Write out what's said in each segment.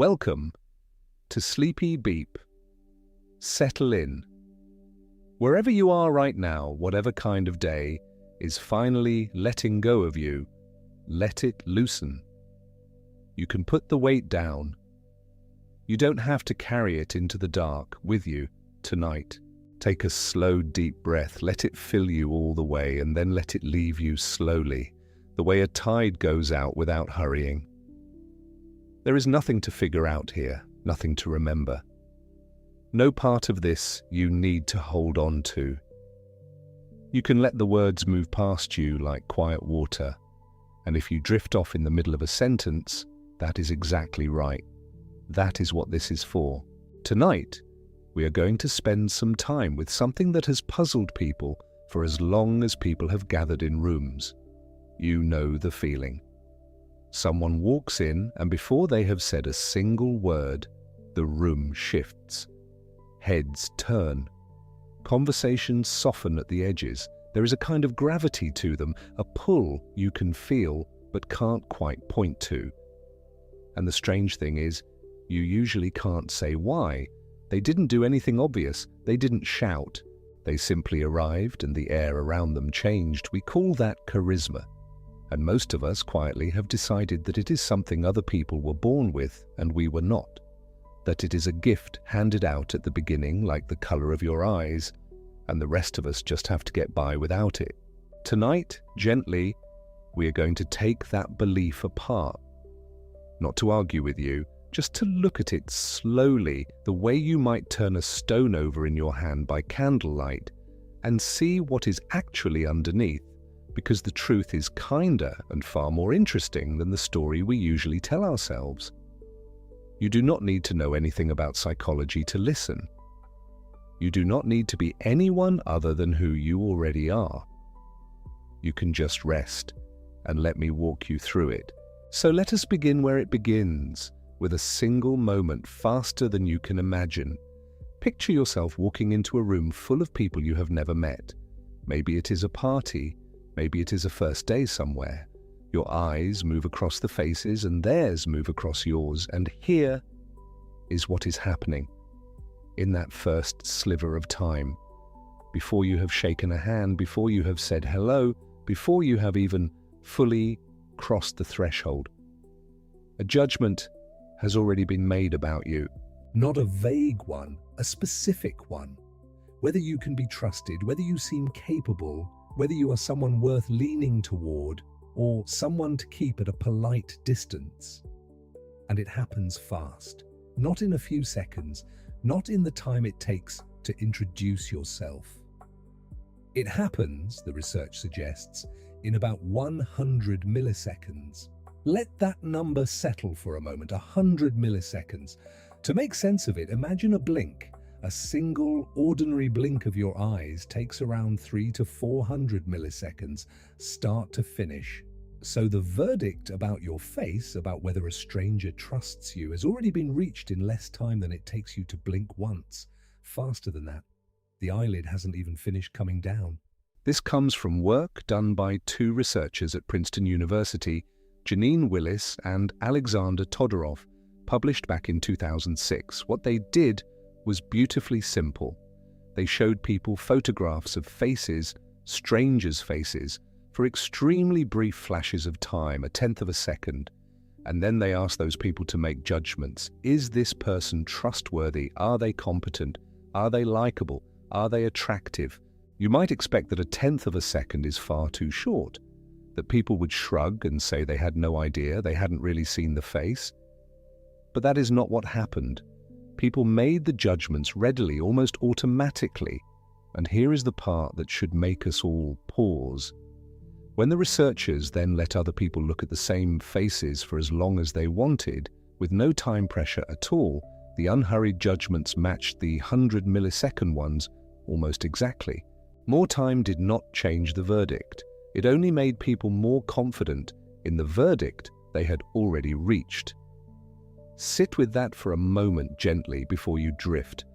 Welcome to Sleepy Beep. Settle in. Wherever you are right now, whatever kind of day is finally letting go of you, let it loosen. You can put the weight down. You don't have to carry it into the dark with you tonight. Take a slow, deep breath. Let it fill you all the way, and then let it leave you slowly, the way a tide goes out without hurrying. There is nothing to figure out here, nothing to remember. No part of this you need to hold on to. You can let the words move past you like quiet water, and if you drift off in the middle of a sentence, that is exactly right. That is what this is for. Tonight, we are going to spend some time with something that has puzzled people for as long as people have gathered in rooms. You know the feeling. Someone walks in, and before they have said a single word, the room shifts. Heads turn. Conversations soften at the edges. There is a kind of gravity to them, a pull you can feel but can't quite point to. And the strange thing is, you usually can't say why. They didn't do anything obvious. They didn't shout. They simply arrived and the air around them changed. We call that charisma. And most of us quietly have decided that it is something other people were born with and we were not. That it is a gift handed out at the beginning, like the color of your eyes, and the rest of us just have to get by without it. Tonight, gently, we are going to take that belief apart. Not to argue with you, just to look at it slowly, the way you might turn a stone over in your hand by candlelight, and see what is actually underneath, because the truth is kinder and far more interesting than the story we usually tell ourselves. You do not need to know anything about psychology to listen. You do not need to be anyone other than who you already are. You can just rest and let me walk you through it. So let us begin where it begins, with a single moment faster than you can imagine. Picture yourself walking into a room full of people you have never met. Maybe it is a party, maybe it is a first day somewhere. Your eyes move across the faces and theirs move across yours, and here is what is happening in that first sliver of time. Before you have shaken a hand, before you have said hello, before you have even fully crossed the threshold. A judgment has already been made about you. Not a vague one, a specific one. Whether you can be trusted, whether you seem capable, whether you are someone worth leaning toward, or someone to keep at a polite distance. And it happens fast, not in a few seconds, not in the time it takes to introduce yourself. It happens, the research suggests, in about 100 milliseconds. Let that number settle for a moment, 100 milliseconds. To make sense of it, imagine a blink. A single, ordinary blink of your eyes takes around 300 to 400 milliseconds, start to finish. So the verdict about your face, about whether a stranger trusts you, has already been reached in less time than it takes you to blink once. Faster than that. The eyelid hasn't even finished coming down. This comes from work done by two researchers at Princeton University, Janine Willis and Alexander Todorov, published back in 2006. What they did was beautifully simple. They showed people photographs of faces, strangers' faces, for extremely brief flashes of time, 1/10 of a second. And then they asked those people to make judgments. Is this person trustworthy? Are they competent? Are they likable? Are they attractive? You might expect that 1/10 of a second is far too short, that people would shrug and say they had no idea, they hadn't really seen the face. But that is not what happened. People made the judgments readily, almost automatically. And here is the part that should make us all pause. When the researchers then let other people look at the same faces for as long as they wanted, with no time pressure at all, the unhurried judgments matched the 100 millisecond ones almost exactly. More time did not change the verdict. It only made people more confident in the verdict they had already reached. Sit with that for a moment gently before you drift.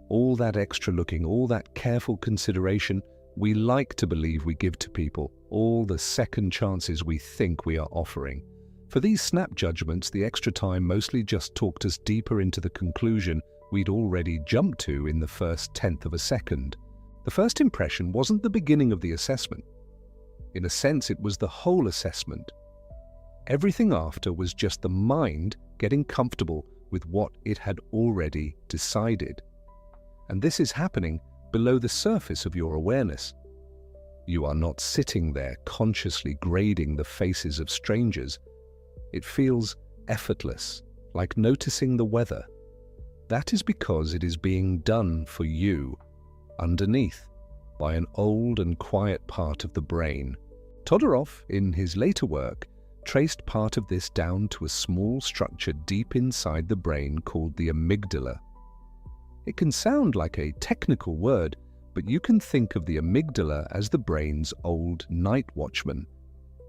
All that extra looking, all that careful consideration we like to believe we give to people, all the second chances we think we are offering. For these snap judgments, the extra time mostly just talked us deeper into the conclusion we'd already jumped to in the first tenth of a second. The first impression wasn't the beginning of the assessment. In a sense, it was the whole assessment. Everything after was just the mind getting comfortable with what it had already decided. And this is happening below the surface of your awareness. You are not sitting there consciously grading the faces of strangers. It feels effortless, like noticing the weather. That is because it is being done for you, underneath, by an old and quiet part of the brain. Todorov, in his later work, traced part of this down to a small structure deep inside the brain called the amygdala. It can sound like a technical word, but you can think of the amygdala as the brain's old night watchman.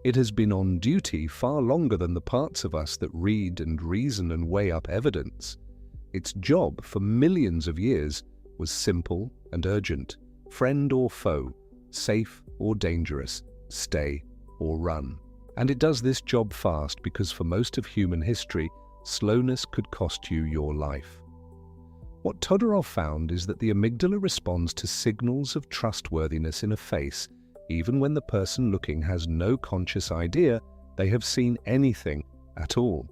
It has been on duty far longer than the parts of us that read and reason and weigh up evidence. Its job for millions of years was simple and urgent: friend or foe, safe or dangerous, stay or run. And it does this job fast because for most of human history, slowness could cost you your life. What Todorov found is that the amygdala responds to signals of trustworthiness in a face, even when the person looking has no conscious idea they have seen anything at all.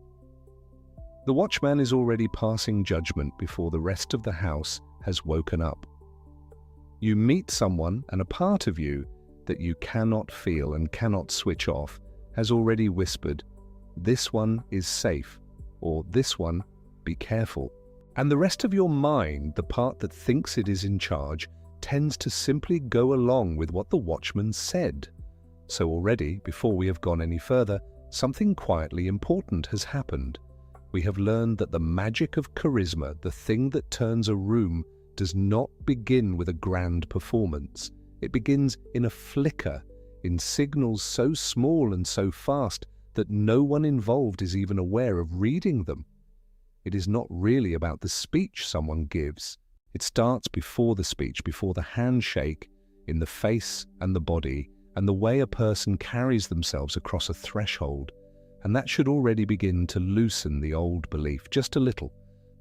The watchman is already passing judgment before the rest of the house has woken up. You meet someone, and a part of you that you cannot feel and cannot switch off has already whispered, "This one is safe," or "This one, be careful." And the rest of your mind, the part that thinks it is in charge, tends to simply go along with what the watchman said. So already, before we have gone any further, something quietly important has happened. We have learned that the magic of charisma, the thing that turns a room, does not begin with a grand performance. It begins in a flicker, in signals so small and so fast that no one involved is even aware of reading them. It is not really about the speech someone gives. It starts before the speech, before the handshake, in the face and the body, and the way a person carries themselves across a threshold. And that should already begin to loosen the old belief just a little,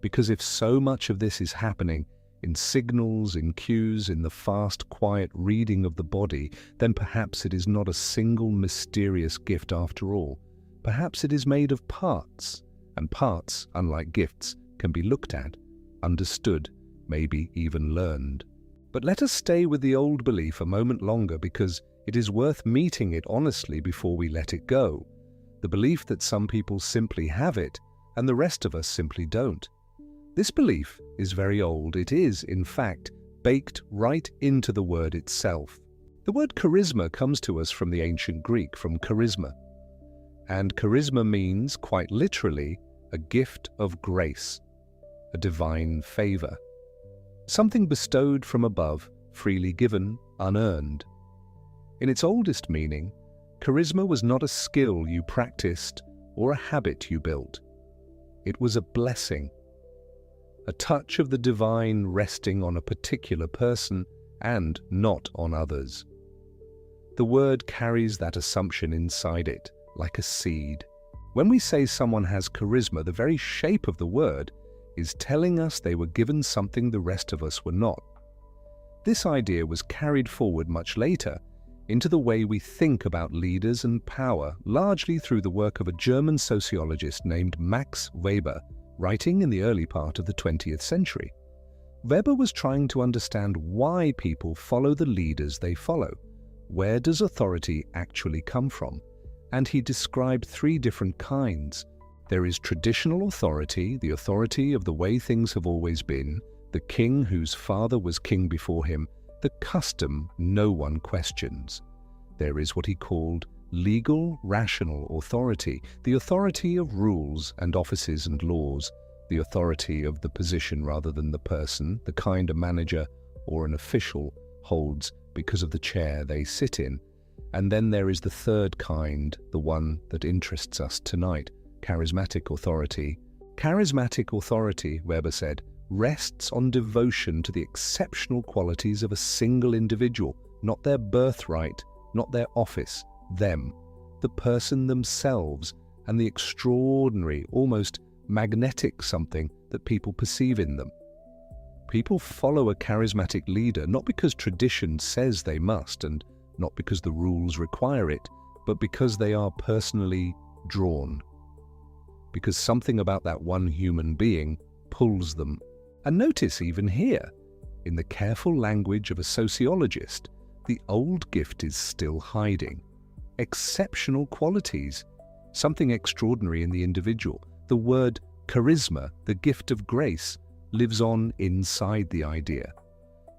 because if so much of this is happening in signals, in cues, in the fast, quiet reading of the body, then perhaps it is not a single mysterious gift after all. Perhaps it is made of parts, and parts, unlike gifts, can be looked at, understood, maybe even learned. But let us stay with the old belief a moment longer, because it is worth meeting it honestly before we let it go. The belief that some people simply have it, and the rest of us simply don't. This belief is very old. It is, in fact, baked right into the word itself. The word charisma comes to us from the ancient Greek, from charisma. And charisma means, quite literally, a gift of grace, a divine favor. Something bestowed from above, freely given, unearned. In its oldest meaning, charisma was not a skill you practiced or a habit you built. It was a blessing, a touch of the divine resting on a particular person and not on others. The word carries that assumption inside it, like a seed. When we say someone has charisma, the very shape of the word is telling us they were given something the rest of us were not. This idea was carried forward much later into the way we think about leaders and power, largely through the work of a German sociologist named Max Weber, writing in the early part of the 20th century. Weber was trying to understand why people follow the leaders they follow. Where does authority actually come from? And he described three different kinds. There is traditional authority, the authority of the way things have always been, the king whose father was king before him, the custom no one questions. There is what he called legal, rational authority, the authority of rules and offices and laws, the authority of the position rather than the person, the kind a manager or an official holds because of the chair they sit in. And then there is the third kind, the one that interests us tonight, charismatic authority. Charismatic authority, Weber said, rests on devotion to the exceptional qualities of a single individual, not their birthright, not their office, them, the person themselves, and the extraordinary, almost magnetic something that people perceive in them. People follow a charismatic leader not because tradition says they must and not because the rules require it, but because they are personally drawn. Because something about that one human being pulls them. And notice even here, in the careful language of a sociologist, the old gift is still hiding. Exceptional qualities, something extraordinary in the individual. The word charisma, the gift of grace, lives on inside the idea.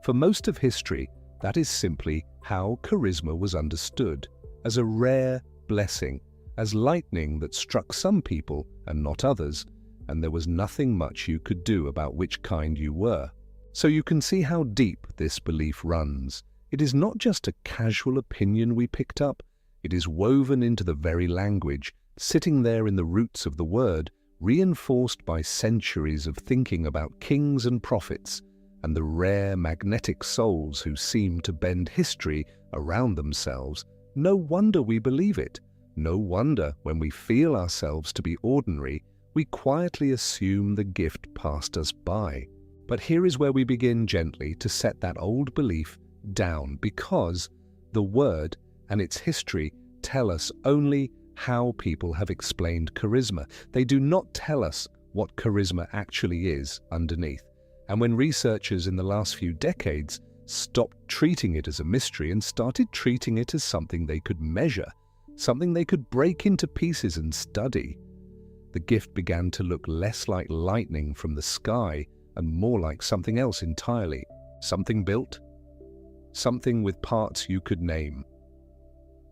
For most of history, that is simply how charisma was understood, as a rare blessing, as lightning that struck some people and not others, and there was nothing much you could do about which kind you were. So you can see how deep this belief runs. It is not just a casual opinion we picked up, it is woven into the very language, sitting there in the roots of the word, reinforced by centuries of thinking about kings and prophets, and the rare magnetic souls who seem to bend history around themselves. No wonder we believe it. No wonder when we feel ourselves to be ordinary, we quietly assume the gift passed us by. But here is where we begin gently to set that old belief down, because the word and its history tell us only how people have explained charisma. They do not tell us what charisma actually is underneath. And when researchers in the last few decades stopped treating it as a mystery and started treating it as something they could measure, something they could break into pieces and study, the gift began to look less like lightning from the sky and more like something else entirely. Something built, something with parts you could name.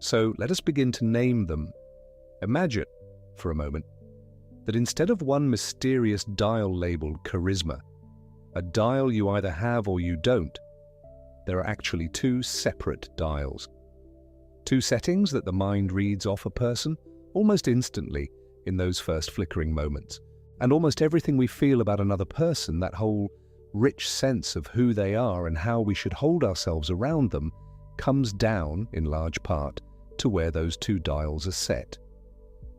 So let us begin to name them. Imagine, for a moment, that instead of one mysterious dial labeled charisma, a dial you either have or you don't, there are actually two separate dials. Two settings that the mind reads off a person almost instantly in those first flickering moments. And almost everything we feel about another person, that whole rich sense of who they are and how we should hold ourselves around them, comes down, in large part, to where those two dials are set.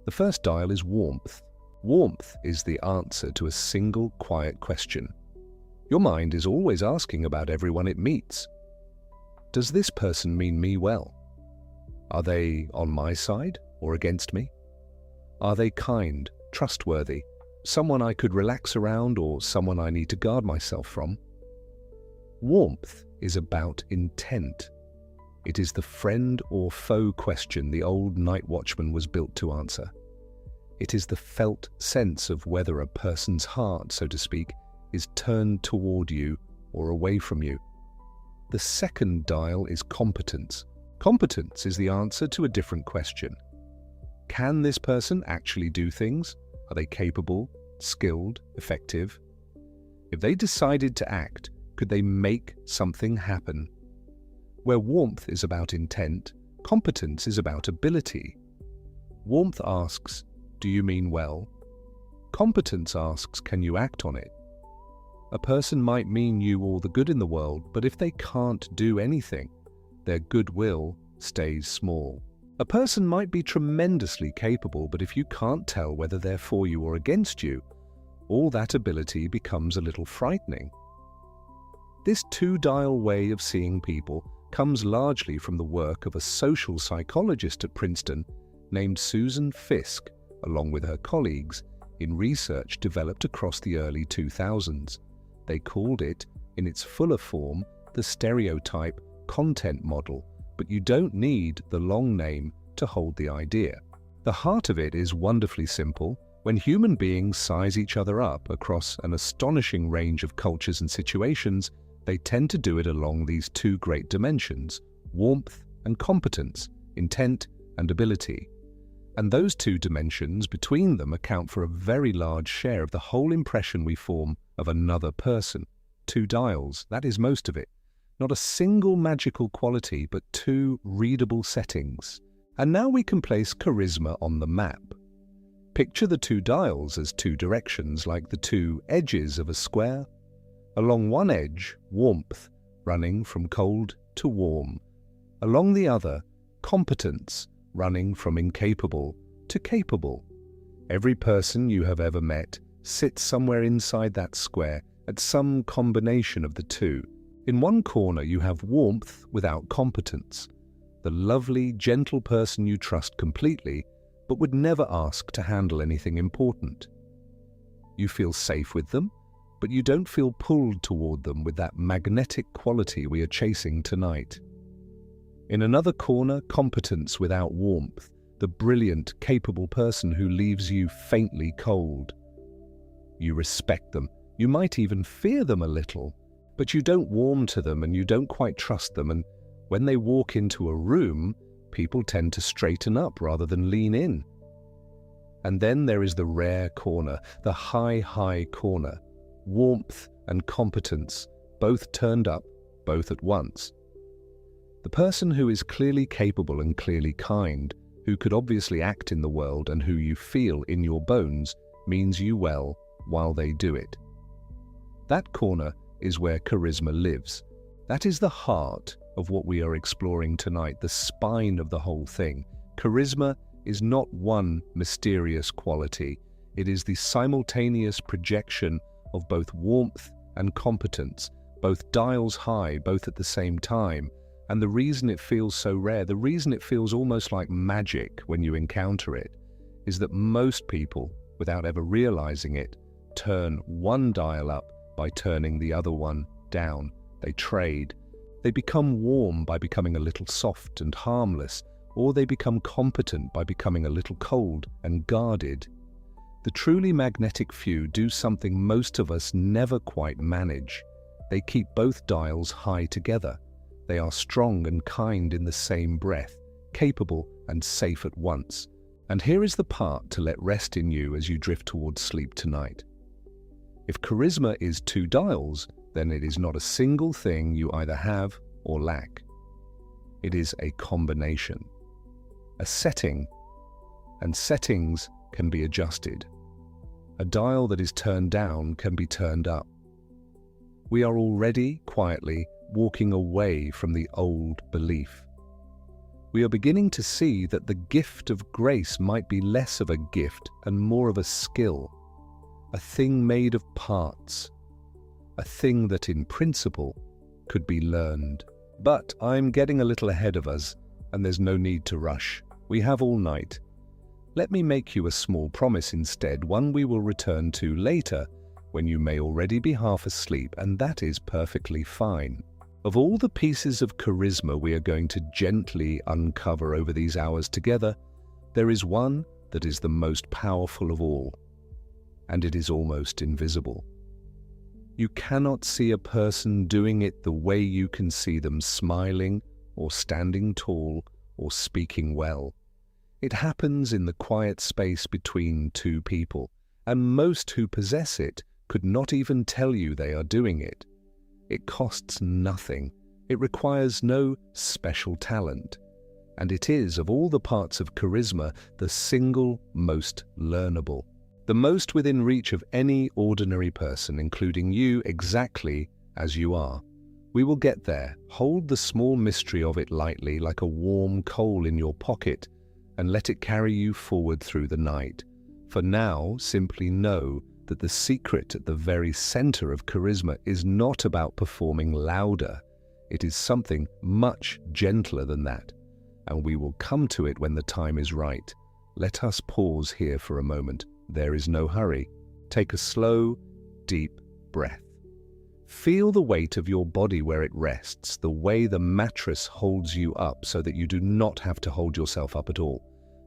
The first dial is warmth. Warmth is the answer to a single quiet question. Your mind is always asking about everyone it meets. Does this person mean me well? Are they on my side or against me? Are they kind, trustworthy, someone I could relax around or someone I need to guard myself from? Warmth is about intent. It is the friend or foe question the old night watchman was built to answer. It is the felt sense of whether a person's heart, so to speak, is turned toward you or away from you. The second dial is competence. Competence is the answer to a different question. Can this person actually do things? Are they capable, skilled, effective? If they decided to act, could they make something happen? Where warmth is about intent, competence is about ability. Warmth asks, do you mean well? Competence asks, can you act on it? A person might mean you all the good in the world, but if they can't do anything, their goodwill stays small. A person might be tremendously capable, but if you can't tell whether they're for you or against you, all that ability becomes a little frightening. This two-dial way of seeing people comes largely from the work of a social psychologist at Princeton named Susan Fiske, along with her colleagues, in research developed across the early 2000s. They called it, in its fuller form, the stereotype content model, but you don't need the long name to hold the idea. The heart of it is wonderfully simple. When human beings size each other up across an astonishing range of cultures and situations, they tend to do it along these two great dimensions, warmth and competence, intent and ability. And those two dimensions between them account for a very large share of the whole impression we form of another person. Two dials, that is most of it. Not a single magical quality, but two readable settings. And now we can place charisma on the map. Picture the two dials as two directions, like the two edges of a square. Along one edge, warmth, running from cold to warm. Along the other, competence, running from incapable to capable. Every person you have ever met sits somewhere inside that square at some combination of the two. In one corner you have warmth without competence, the lovely, gentle person you trust completely but would never ask to handle anything important. You feel safe with them, but you don't feel pulled toward them with that magnetic quality we are chasing tonight. In another corner, competence without warmth, the brilliant, capable person who leaves you faintly cold. You respect them, you might even fear them a little, but you don't warm to them and you don't quite trust them, and when they walk into a room, people tend to straighten up rather than lean in. And then there is the rare corner, the high corner, warmth and competence, both turned up, both at once. The person who is clearly capable and clearly kind, who could obviously act in the world and who you feel in your bones, means you well while they do it. That corner is where charisma lives. That is the heart of what we are exploring tonight, the spine of the whole thing. Charisma is not one mysterious quality. It is the simultaneous projection of both warmth and competence, both dials high, both at the same time. And the reason it feels so rare, the reason it feels almost like magic when you encounter it, is that most people, without ever realizing it, turn one dial up by turning the other one down. They trade. They become warm by becoming a little soft and harmless, or they become competent by becoming a little cold and guarded. The truly magnetic few do something most of us never quite manage. They keep both dials high together. They are strong and kind in the same breath, capable and safe at once. And here is the part to let rest in you as you drift towards sleep tonight. If charisma is two dials, then it is not a single thing you either have or lack. It is a combination, a setting, and settings can be adjusted. A dial that is turned down can be turned up. We are already, quietly, walking away from the old belief. We are beginning to see that the gift of grace might be less of a gift and more of a skill, a thing made of parts, a thing that in principle could be learned. But I'm getting a little ahead of us, and there's no need to rush. We have all night. Let me make you a small promise instead, one we will return to later, when you may already be half asleep, and that is perfectly fine. Of all the pieces of charisma we are going to gently uncover over these hours together, there is one that is the most powerful of all, and it is almost invisible. You cannot see a person doing it the way you can see them smiling or standing tall or speaking well. It happens in the quiet space between two people, and most who possess it could not even tell you they are doing it. It costs nothing. It requires no special talent. And it is, of all the parts of charisma, the single most learnable. The most within reach of any ordinary person, including you exactly as you are. We will get there. Hold the small mystery of it lightly, like a warm coal in your pocket, and let it carry you forward through the night. For now, simply know that the secret at the very center of charisma is not about performing louder. It is something much gentler than that, and we will come to it when the time is right. Let us pause here for a moment. There is no hurry. Take a slow, deep breath. Feel the weight of your body where it rests, the way the mattress holds you up so that you do not have to hold yourself up at all.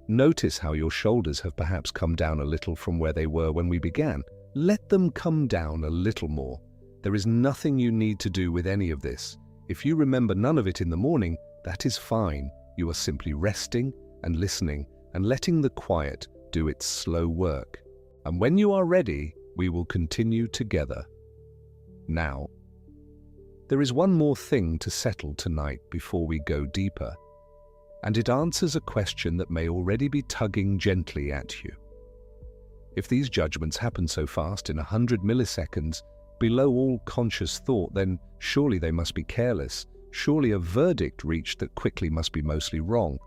Notice how your shoulders have perhaps come down a little from where they were when we began. Let them come down a little more. There is nothing you need to do with any of this. If you remember none of it in the morning, that is fine. You are simply resting and listening and letting the quiet do its slow work. And when you are ready, we will continue together. Now, there is one more thing to settle tonight before we go deeper, and it answers a question that may already be tugging gently at you. If these judgments happen so fast in 100 milliseconds, below all conscious thought, then surely they must be careless. Surely a verdict reached that quickly must be mostly wrong.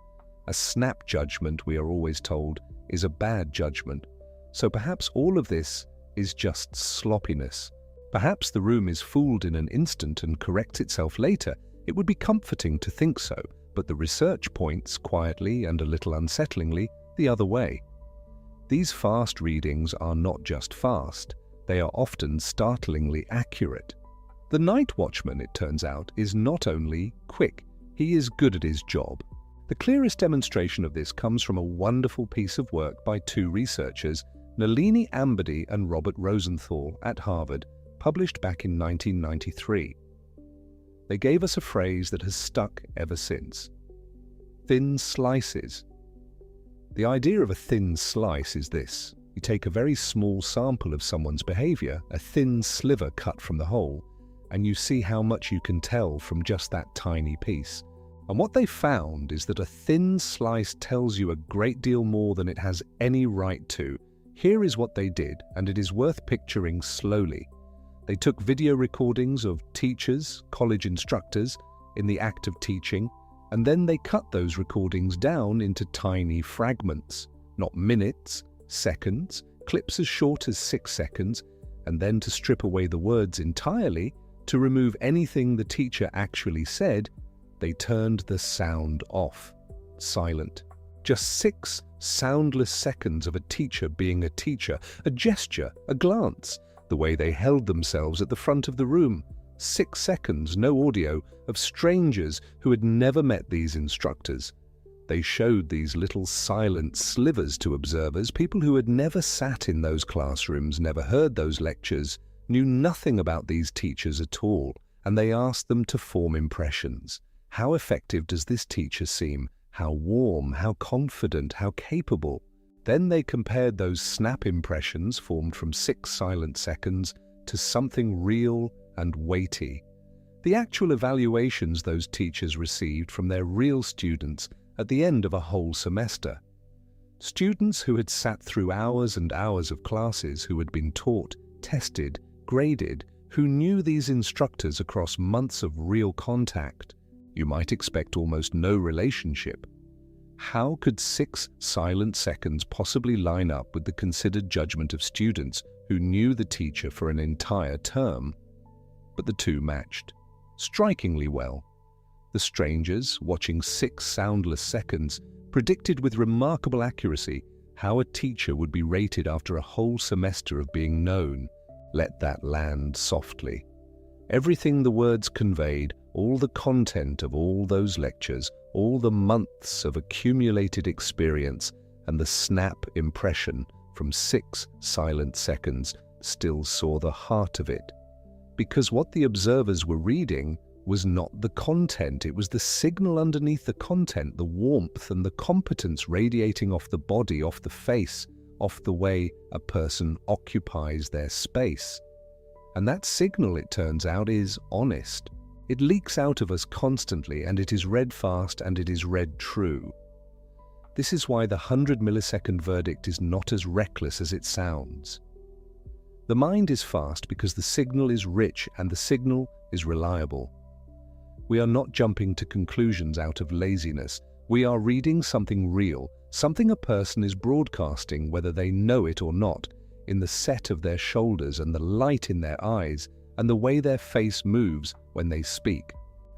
A snap judgment, we are always told, is a bad judgment. So perhaps all of this is just sloppiness. Perhaps the room is fooled in an instant and corrects itself later. It would be comforting to think so, but the research points, quietly and a little unsettlingly, the other way. These fast readings are not just fast, they are often startlingly accurate. The night watchman, it turns out, is not only quick, he is good at his job. The clearest demonstration of this comes from a wonderful piece of work by two researchers, Nalini Ambady and Robert Rosenthal at Harvard, published back in 1993. They gave us a phrase that has stuck ever since. Thin slices. The idea of a thin slice is this. You take a very small sample of someone's behavior, a thin sliver cut from the whole, and you see how much you can tell from just that tiny piece. And what they found is that a thin slice tells you a great deal more than it has any right to. Here is what they did, and it is worth picturing slowly. They took video recordings of teachers, college instructors, in the act of teaching, and then they cut those recordings down into tiny fragments, not minutes, seconds, clips as short as 6 seconds, and then to strip away the words entirely, to remove anything the teacher actually said, they turned the sound off, silent. Just 6 soundless seconds of a teacher being a teacher, a gesture, a glance, the way they held themselves at the front of the room. 6 seconds, no audio, of strangers who had never met these instructors. They showed these little silent slivers to observers, people who had never sat in those classrooms, never heard those lectures, knew nothing about these teachers at all, and they asked them to form impressions. How effective does this teacher seem? How warm, how confident, how capable? Then they compared those snap impressions formed from 6 silent seconds to something real and weighty. The actual evaluations those teachers received from their real students at the end of a whole semester. Students who had sat through hours and hours of classes, who had been taught, tested, graded, who knew these instructors across months of real contact. You might expect almost no relationship. How could 6 silent seconds possibly line up with the considered judgment of students who knew the teacher for an entire term? But the two matched, strikingly well. The strangers, watching 6 soundless seconds, predicted with remarkable accuracy how a teacher would be rated after a whole semester of being known. Let that land softly. Everything the words conveyed, all the content of all those lectures, all the months of accumulated experience, and the snap impression from 6 silent seconds still saw the heart of it. Because what the observers were reading was not the content, it was the signal underneath the content, the warmth and the competence radiating off the body, off the face, off the way a person occupies their space. And that signal, it turns out, is honest. It leaks out of us constantly, and it is read fast and it is read true. This is why the 100-millisecond verdict is not as reckless as it sounds. The mind is fast because the signal is rich and the signal is reliable. We are not jumping to conclusions out of laziness. We are reading something real, something a person is broadcasting whether they know it or not, in the set of their shoulders and the light in their eyes and the way their face moves when they speak.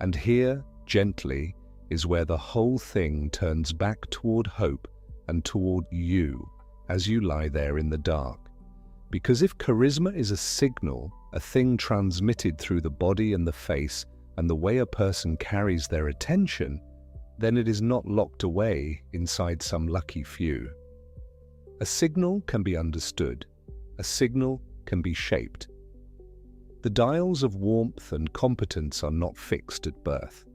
And here, gently, is where the whole thing turns back toward hope and toward you as you lie there in the dark. Because if charisma is a signal, a thing transmitted through the body and the face and the way a person carries their attention, then it is not locked away inside some lucky few. A signal can be understood. A signal can be shaped. The dials of warmth and competence are not fixed at birth.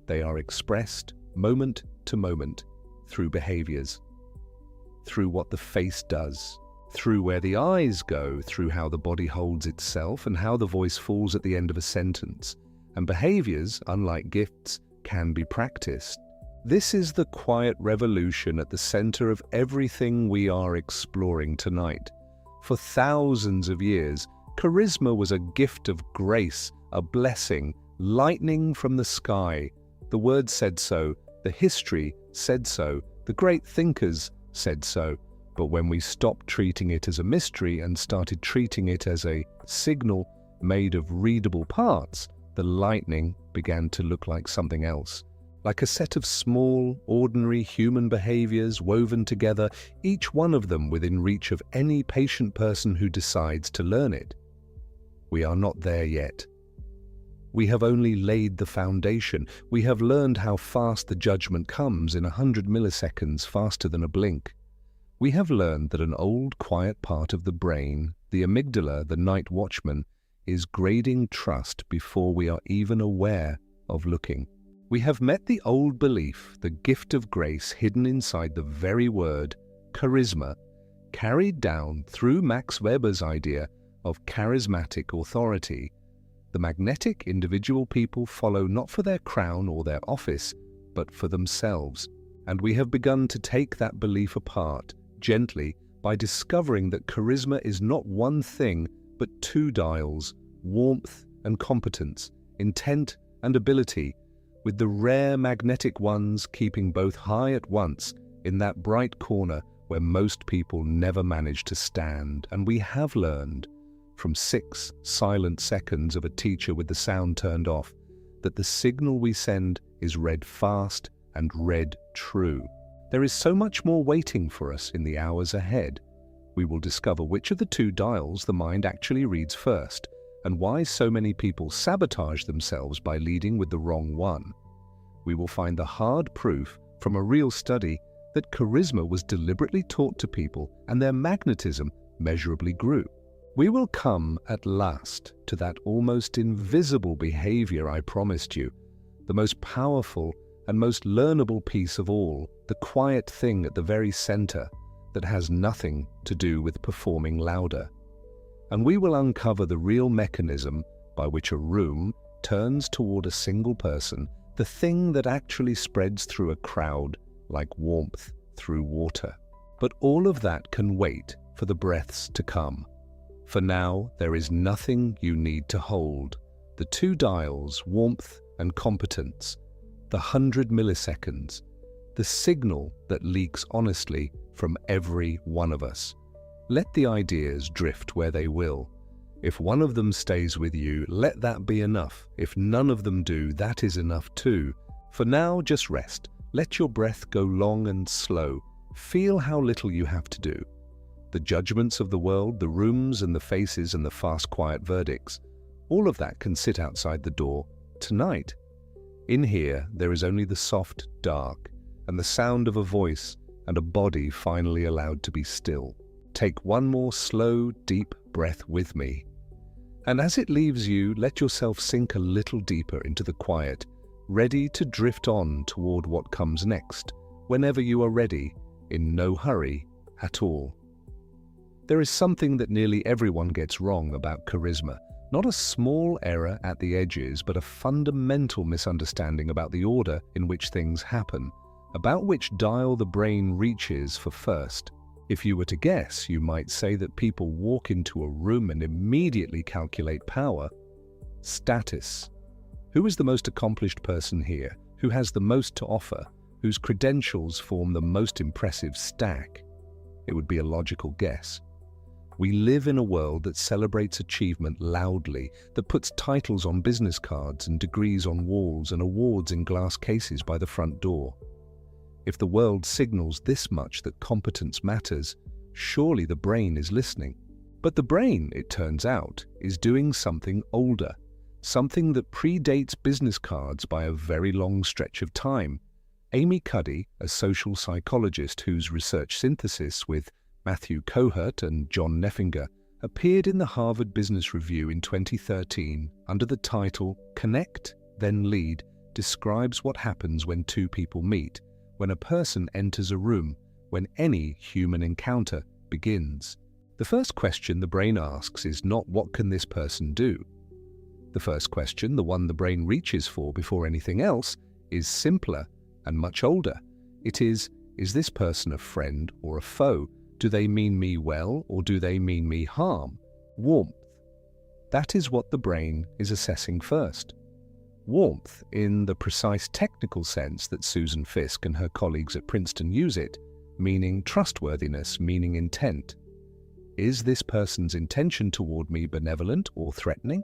They are expressed moment to moment through behaviors, through what the face does, through where the eyes go, through how the body holds itself and how the voice falls at the end of a sentence. And behaviors, unlike gifts, can be practiced. This is the quiet revolution at the center of everything we are exploring tonight. For thousands of years, charisma was a gift of grace, a blessing, lightning from the sky. The word said so, the history said so, the great thinkers said so. But when we stopped treating it as a mystery and started treating it as a signal made of readable parts, the lightning began to look like something else. Like a set of small, ordinary human behaviors woven together, each one of them within reach of any patient person who decides to learn it. We are not there yet. We have only laid the foundation. We have learned how fast the judgment comes in 100 milliseconds, faster than a blink. We have learned that an old, quiet part of the brain, the amygdala, the night watchman, is grading trust before we are even aware of looking. We have met the old belief, the gift of grace hidden inside the very word charisma, carried down through Max Weber's idea of charismatic authority. The magnetic individual people follow not for their crown or their office, but for themselves. And we have begun to take that belief apart, gently, by discovering that charisma is not one thing, but two dials, warmth and competence, intent and ability, with the rare magnetic ones keeping both high at once in that bright corner where most people never manage to stand. And we have learned, from 6 silent seconds of a teacher with the sound turned off, that the signal we send is read fast and read true. There is so much more waiting for us in the hours ahead. We will discover which of the two dials the mind actually reads first, and why so many people sabotage themselves by leading with the wrong one. We will find the hard proof from a real study that charisma was deliberately taught to people and their magnetism measurably grew. We will come at last to that almost invisible behavior I promised you, the most powerful and most learnable piece of all, the quiet thing at the very center that has nothing to do with performing louder. And we will uncover the real mechanism by which a room turns toward a single person, the thing that actually spreads through a crowd like warmth through water. But all of that can wait for the breaths to come. For now, there is nothing you need to hold. The two dials, warmth and competence, the 100 milliseconds, the signal that leaks honestly from every one of us. Let the ideas drift where they will. If one of them stays with you, let that be enough. If none of them do, that is enough too. For now, just rest. Let your breath go long and slow. Feel how little you have to do. The judgments of the world, the rooms and the faces and the fast, quiet verdicts, all of that can sit outside the door tonight. In here, there is only the soft dark and the sound of a voice and a body finally allowed to be still. Take one more slow, deep breath with me. And as it leaves you, let yourself sink a little deeper into the quiet, ready to drift on toward what comes next, whenever you are ready, in no hurry at all. There is something that nearly everyone gets wrong about charisma. Not a small error at the edges, but a fundamental misunderstanding about the order in which things happen, about which dial the brain reaches for first. If you were to guess, you might say that people walk into a room and immediately calculate power. Status. Who is the most accomplished person here? Who has the most to offer? Whose credentials form the most impressive stack? It would be a logical guess. We live in a world that celebrates achievement loudly, that puts titles on business cards and degrees on walls and awards in glass cases by the front door. If the world signals this much that competence matters, surely the brain is listening. But the brain, it turns out, is doing something older, something that predates business cards by a very long stretch of time. Amy Cuddy, a social psychologist whose research synthesis with Matthew Kohut and John Neffinger appeared in the Harvard Business Review in 2013 under the title Connect, Then Lead, describes what happens when two people meet, when a person enters a room, when any human encounter begins. The first question the brain asks is not what can this person do? The first question, the one the brain reaches for before anything else, is simpler and much older. It is this person a friend or a foe? Do they mean me well or do they mean me harm? Warmth. That is what the brain is assessing first. Warmth, in the precise technical sense that Susan Fiske and her colleagues at Princeton use it, meaning trustworthiness, meaning intent. Is this person's intention toward me benevolent or threatening?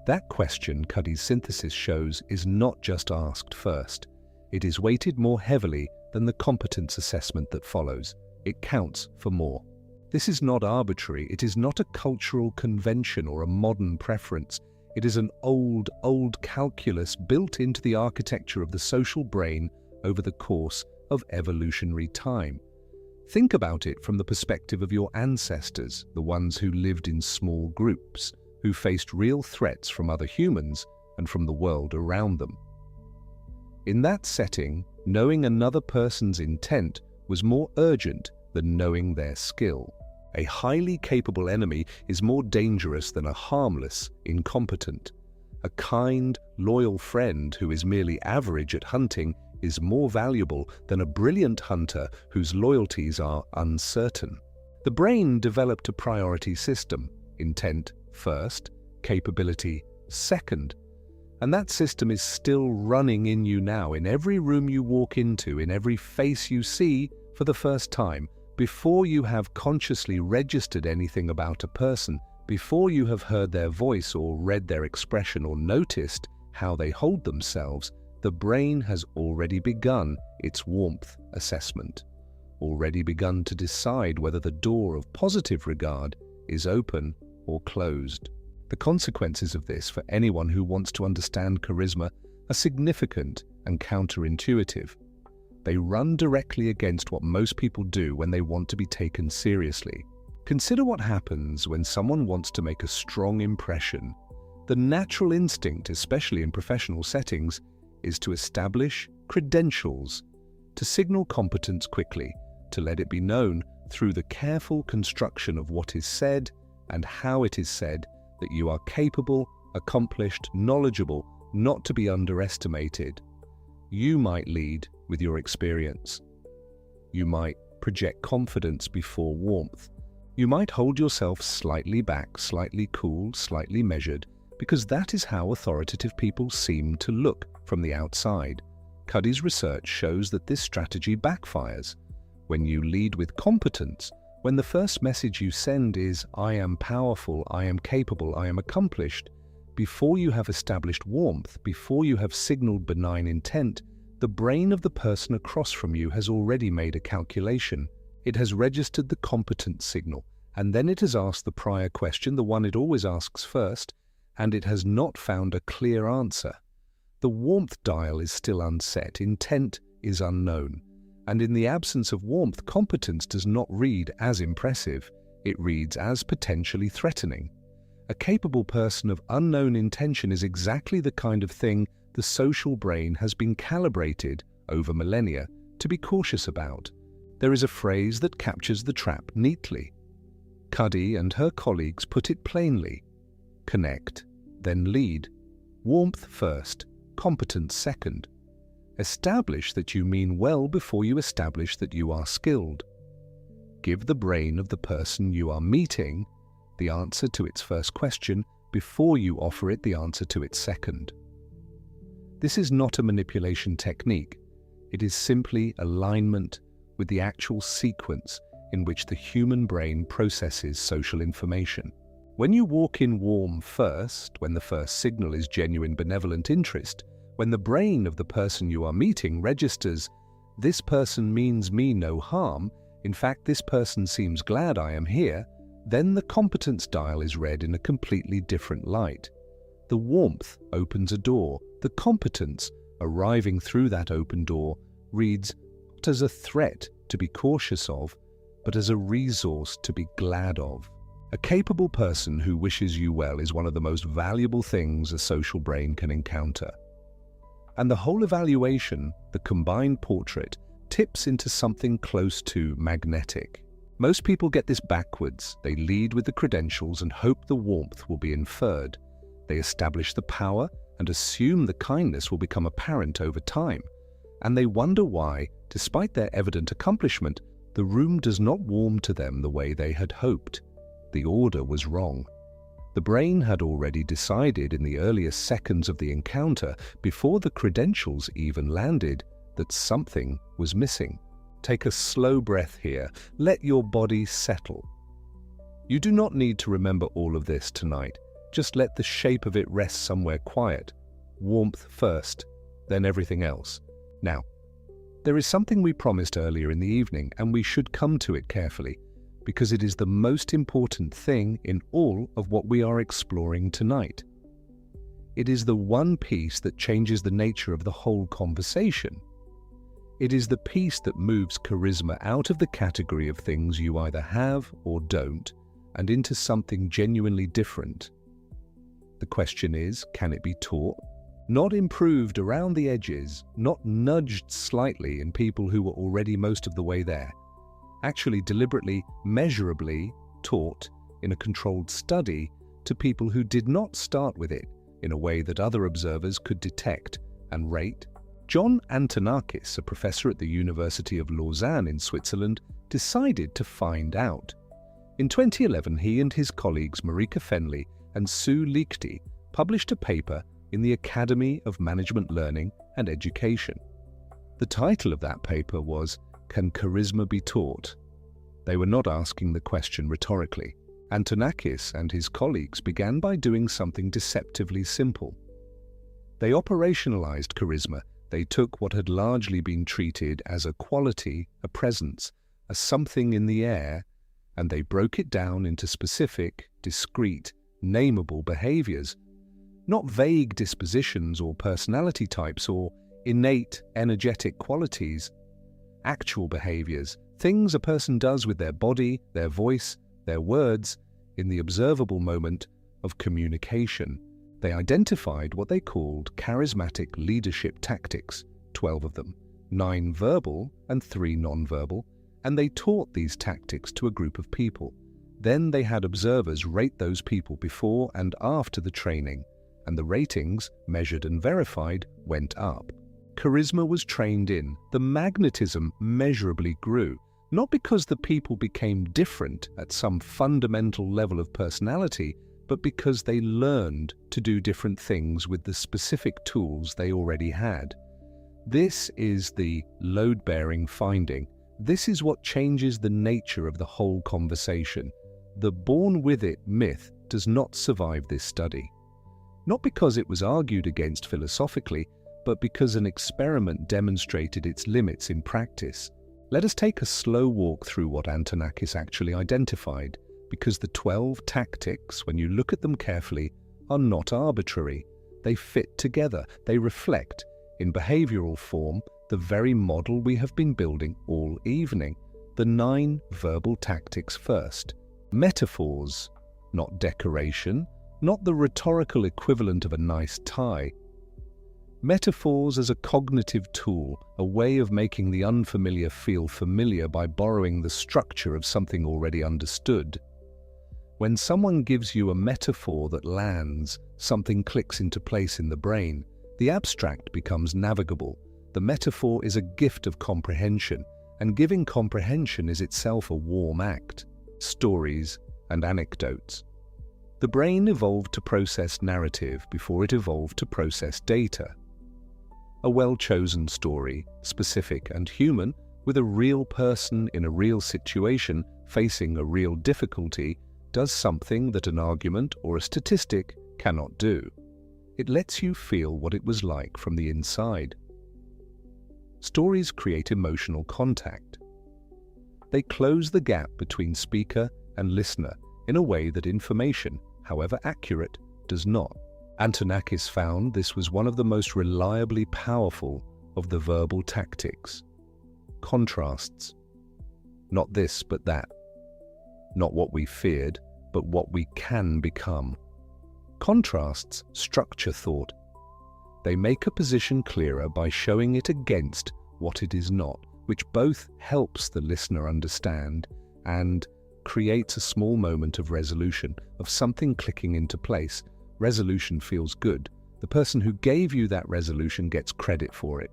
That question, Cuddy's synthesis shows, is not just asked first. It is weighted more heavily than the competence assessment that follows. It counts for more. This is not arbitrary. It is not a cultural convention or a modern preference. It is an old calculus built into the architecture of the social brain over the course of evolutionary time. Think about it from the perspective of your ancestors, the ones who lived in small groups, who faced real threats from other humans and from the world around them. In that setting, knowing another person's intent was more urgent than knowing their skill. A highly capable enemy is more dangerous than a harmless incompetent. A kind, loyal friend who is merely average at hunting is more valuable than a brilliant hunter whose loyalties are uncertain. The brain developed a priority system: intent first, capability second. And that system is still running in you now, in every room you walk into, in every face you see for the first time, before you have consciously registered anything about a person, before you have heard their voice or read their expression or noticed how they hold themselves. The brain has already begun its warmth assessment, already begun to decide whether the door of positive regard is open or closed. The consequences of this for anyone who wants to understand charisma are significant and counterintuitive. They run directly against what most people do when they want to be taken seriously. Consider what happens when someone wants to make a strong impression. The natural instinct, especially in professional settings, is to establish credentials, to signal competence quickly, to let it be known through the careful construction of what is said and how it is said that you are capable, accomplished, knowledgeable, not to be underestimated. You might lead with your experience. You might project confidence before warmth. You might hold yourself slightly back, slightly cool, slightly measured, because that is how authoritative people seem to look from the outside. Cuddy's research shows that this strategy backfires. When you lead with competence, when the first message you send is, "I am powerful, I am capable, I am accomplished," before you have established warmth, before you have signaled benign intent, the brain of the person across from you has already made a calculation. It has registered the competence signal, and then it has asked the prior question, the one it always asks first, and it has not found a clear answer. The warmth dial is still unset, intent is unknown, and in the absence of warmth, competence does not read as impressive, it reads as potentially threatening. A capable person of unknown intention is exactly the kind of thing the social brain has been calibrated over millennia to be cautious about. There is a phrase that captures the trap neatly. Cuddy and her colleagues put it plainly: connect, then lead. Warmth first, competence second. Establish that you mean well before you establish that you are skilled. Give the brain of the person you are meeting the answer to its first question before you offer it the answer to its second. This is not a manipulation technique. It is simply alignment with the actual sequence in which the human brain processes social information. When you walk in warm first, when the first signal is genuine benevolent interest, when the brain of the person you are meeting registers, "This person means me no harm, in fact this person seems glad I am here," then the competence dial is read in a completely different light. The warmth opens a door. The competence, arriving through that open door, reads not as a threat to be cautious of, but as a resource to be glad of. A capable person who wishes you well is one of the most valuable things a social brain can encounter. And the whole evaluation, the combined portrait, tips into something close to magnetic. Most people get this backwards. They lead with the credentials and hope the warmth will be inferred. They establish the power and assume the kindness will become apparent over time. And they wonder why, despite their evident accomplishment, the room does not warm to them the way they had hoped. The order was wrong. The brain had already decided in the earliest seconds of the encounter, before the credentials even landed, that something was missing. Take a slow breath here. Let your body settle. You do not need to remember all of this tonight. Just let the shape of it rest somewhere quiet. Warmth first, then everything else. Now, there is something we promised earlier in the evening, and we should come to it carefully, because it is the most important thing in all of what we are exploring tonight. It is the one piece that changes the nature of the whole conversation. It is the piece that moves charisma out of the category of things you either have or don't, and into something genuinely different. The question is, can it be taught? Not improved around the edges, not nudged slightly in people who were already most of the way there. Actually deliberately, measurably taught in a controlled study to people who did not start with it in a way that other observers could detect and rate. John Antonakis, a professor at the University of Lausanne in Switzerland, decided to find out. In 2011, he and his colleagues Marika Fenley and Sue Liechty published a paper in the Academy of Management Learning and Education. The title of that paper was, "Can Charisma be Taught?" They were not asking the question rhetorically. Antonakis and his colleagues began by doing something deceptively simple. They operationalized charisma. They took what had largely been treated as a quality, a presence, a something in the air, and they broke it down into specific, discrete, nameable behaviors, not vague dispositions or personality types or innate, energetic qualities. Actual behaviors, things a person does with their body, their voice, their words, in the observable moment of communication. They identified what they called Charismatic Leadership Tactics, 12 of them, 9 verbal and 3 nonverbal, and they taught these tactics to a group of people. Then they had observers rate those people before and after the training, and the ratings, measured and verified, went up. Charisma was trained in. The magnetism measurably grew, not because the people became different at some fundamental level of personality, but because they learned to do different things with the specific tools they already had. This is the load-bearing finding. This is what changes the nature of the whole conversation. The born with it myth does not survive this study. Not because it was argued against philosophically, but because an experiment demonstrated its limits in practice. Let us take a slow walk through what Antonakis actually identified, because the 12 tactics, when you look at them carefully, are not arbitrary. They fit together. They reflect, in behavioral form, the very model we have been building all evening. The 9 verbal tactics first. Metaphors, not decoration, not the rhetorical equivalent of a nice tie. Metaphors as a cognitive tool, a way of making the unfamiliar feel familiar by borrowing the structure of something already understood. When someone gives you a metaphor that lands, something clicks into place in the brain. The abstract becomes navigable. The metaphor is a gift of comprehension, and giving comprehension is itself a warm act. Stories and anecdotes. The brain evolved to process narrative before it evolved to process data. A well-chosen story, specific and human, with a real person in a real situation facing a real difficulty, does something that an argument or a statistic cannot do. It lets you feel what it was like from the inside. Stories create emotional contact. They close the gap between speaker and listener in a way that information, however accurate, does not. Antonakis found this was one of the most reliably powerful of the verbal tactics. Contrasts. Not this, but that. Not what we feared, but what we can become. Contrasts structure thought. They make a position clearer by showing it against what it is not, which both helps the listener understand and creates a small moment of resolution, of something clicking into place. Resolution feels good. The person who gave you that resolution gets credit for it.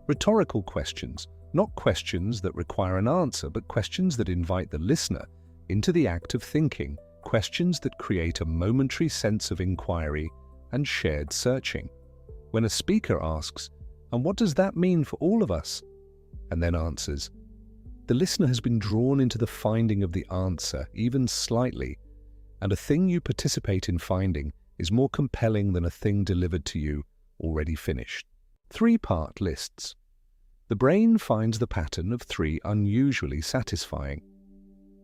Rhetorical questions, not questions that require an answer, but questions that invite the listener into the act of thinking, questions that create a momentary sense of inquiry and shared searching. When a speaker asks, "And what does that mean for all of us?" and then answers, The listener has been drawn into the finding of the answer, even slightly, and a thing you participate in finding is more compelling than a thing delivered to you already finished. 3-part lists. The brain finds the pattern of 3 unusually satisfying.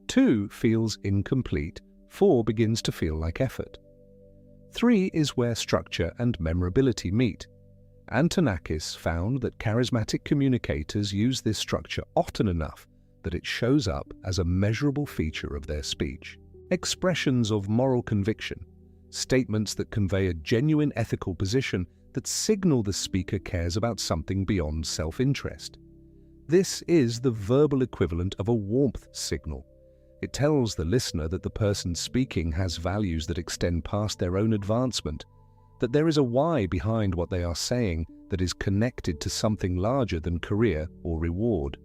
2 feels incomplete, 4 begins to feel like effort. 3 is where structure and memorability meet. Antonakis found that charismatic communicators use this structure often enough that it shows up as a measurable feature of their speech. Expressions of moral conviction, statements that convey a genuine ethical position that signal the speaker cares about something beyond self-interest. This is the verbal equivalent of a warmth signal. It tells the listener that the person speaking has values that extend past their own advancement, that there is a why behind what they are saying that is connected to something larger than career or reward.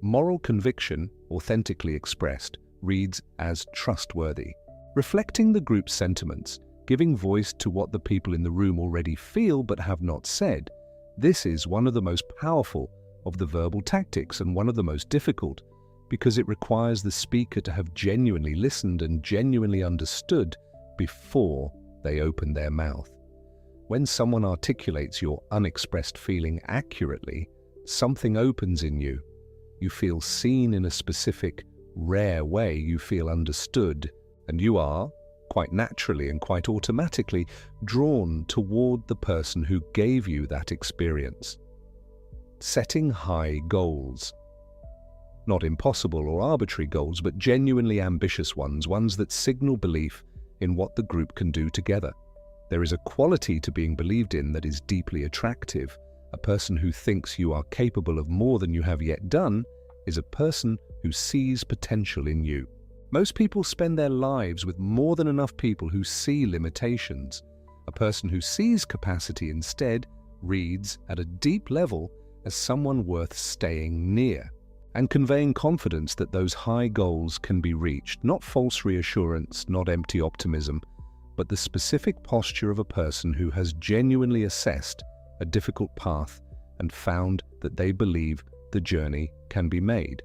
Moral conviction, authentically expressed, reads as trustworthy, reflecting the group's sentiments, giving voice to what the people in the room already feel but have not said. This is one of the most powerful of the verbal tactics and one of the most difficult, because it requires the speaker to have genuinely listened and genuinely understood before they open their mouth. When someone articulates your unexpressed feeling accurately, something opens in you. You feel seen in a specific, rare way. You feel understood, and you are, quite naturally and quite automatically, drawn toward the person who gave you that experience. Setting high goals. Not impossible or arbitrary goals, but genuinely ambitious ones, ones that signal belief in what the group can do together. There is a quality to being believed in that is deeply attractive. A person who thinks you are capable of more than you have yet done is a person who sees potential in you. Most people spend their lives with more than enough people who see limitations. A person who sees capacity instead reads at a deep level as someone worth staying near and conveying confidence that those high goals can be reached, not false reassurance, not empty optimism, but the specific posture of a person who has genuinely assessed a difficult path and found that they believe the journey can be made.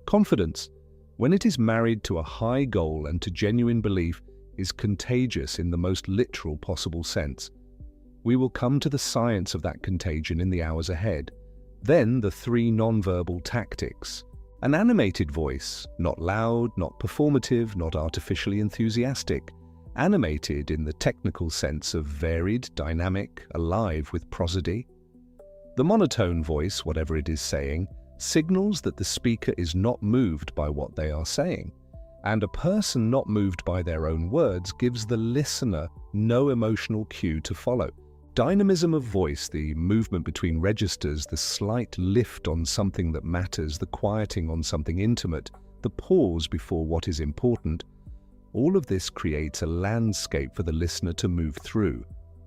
Confidence, when it is married to a high goal and to genuine belief, is contagious in the most literal possible sense. We will come to the science of that contagion in the hours ahead. Then the 3 nonverbal tactics. An animated voice, not loud, not performative, not artificially enthusiastic. Animated in the technical sense of varied, dynamic, alive with prosody. The monotone voice, whatever it is saying, signals that the speaker is not moved by what they are saying, and a person not moved by their own words gives the listener no emotional cue to follow. Dynamism of voice, the movement between registers, the slight lift on something that matters, the quieting on something intimate, the pause before what is important, all of this creates a landscape for the listener to move through.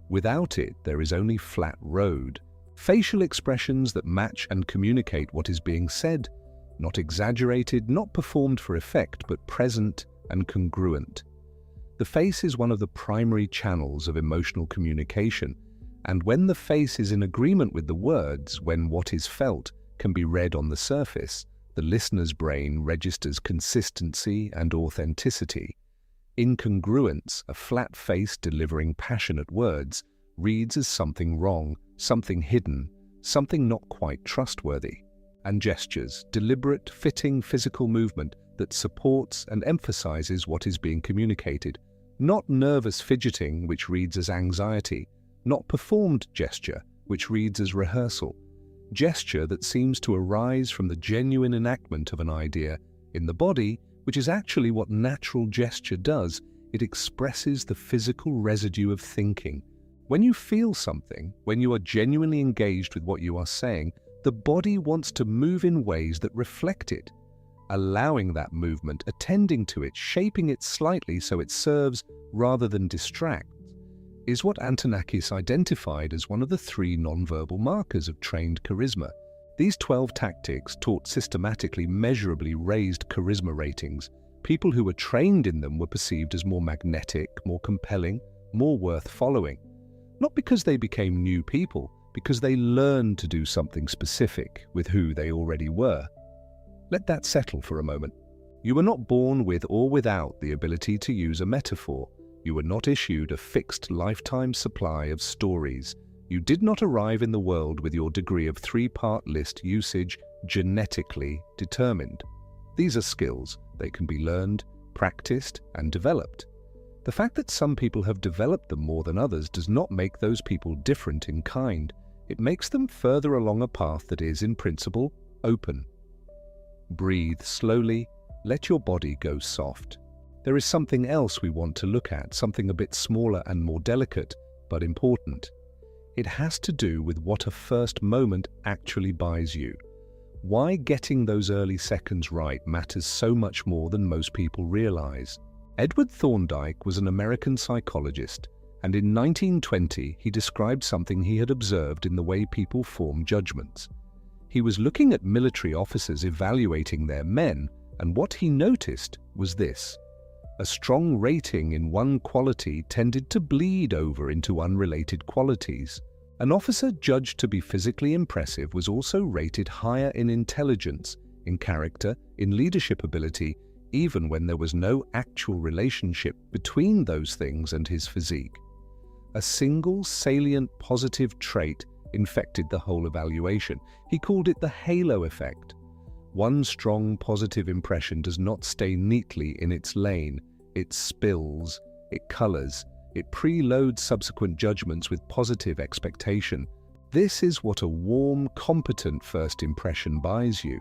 Without it, there is only flat road. Facial expressions that match and communicate what is being said, not exaggerated, not performed for effect, but present and congruent. The face is one of the primary channels of emotional communication, and when the face is in agreement with the words, when what is felt can be read on the surface, the listener's brain registers consistency and authenticity. Incongruence, a flat face delivering passionate words, reads as something wrong, something hidden, something not quite trustworthy. And gestures, deliberate, fitting physical movement that supports and emphasizes what is being communicated, not nervous fidgeting, which reads as anxiety, not performed gesture, which reads as rehearsal. Gesture that seems to arise from the genuine enactment of an idea in the body, which is actually what natural gesture does. It expresses the physical residue of thinking. When you feel something, when you are genuinely engaged with what you are saying, the body wants to move in ways that reflect it. Allowing that movement, attending to it, shaping it slightly so it serves rather than distracts, is what Antonakis identified as one of the 3 nonverbal markers of trained charisma. These 12 tactics taught systematically, measurably raised charisma ratings. People who were trained in them were perceived as more magnetic, more compelling, more worth following. Not because they became new people, because they learned to do something specific with who they already were. Let that settle for a moment. You were not born with or without the ability to use a metaphor. You were not issued a fixed lifetime supply of stories. You did not arrive in the world with your degree of three-part list usage genetically determined. These are skills. They can be learned, practiced, and developed. The fact that some people have developed them more than others does not make those people different in kind. It makes them further along a path that is, in principle, open. Breathe slowly. Let your body go soft. There is something else we want to look at, something a bit smaller and more delicate, but important. It has to do with what a first moment actually buys you. Why getting those early seconds right matters so much more than most people realize. Edward Thorndike was an American psychologist, and in 1920 he described something he had observed in the way people form judgments. He was looking at military officers evaluating their men, and what he noticed was this. A strong rating in one quality tended to bleed over into unrelated qualities. An officer judged to be physically impressive was also rated higher in intelligence, in character, in leadership ability, even when there was no actual relationship between those things and his physique. A single salient positive trait infected the whole evaluation. He called it the halo effect. One strong positive impression does not stay neatly in its lane. It spills, it colors, it preloads subsequent judgments with positive expectation. This is what a warm, competent first impression buys you.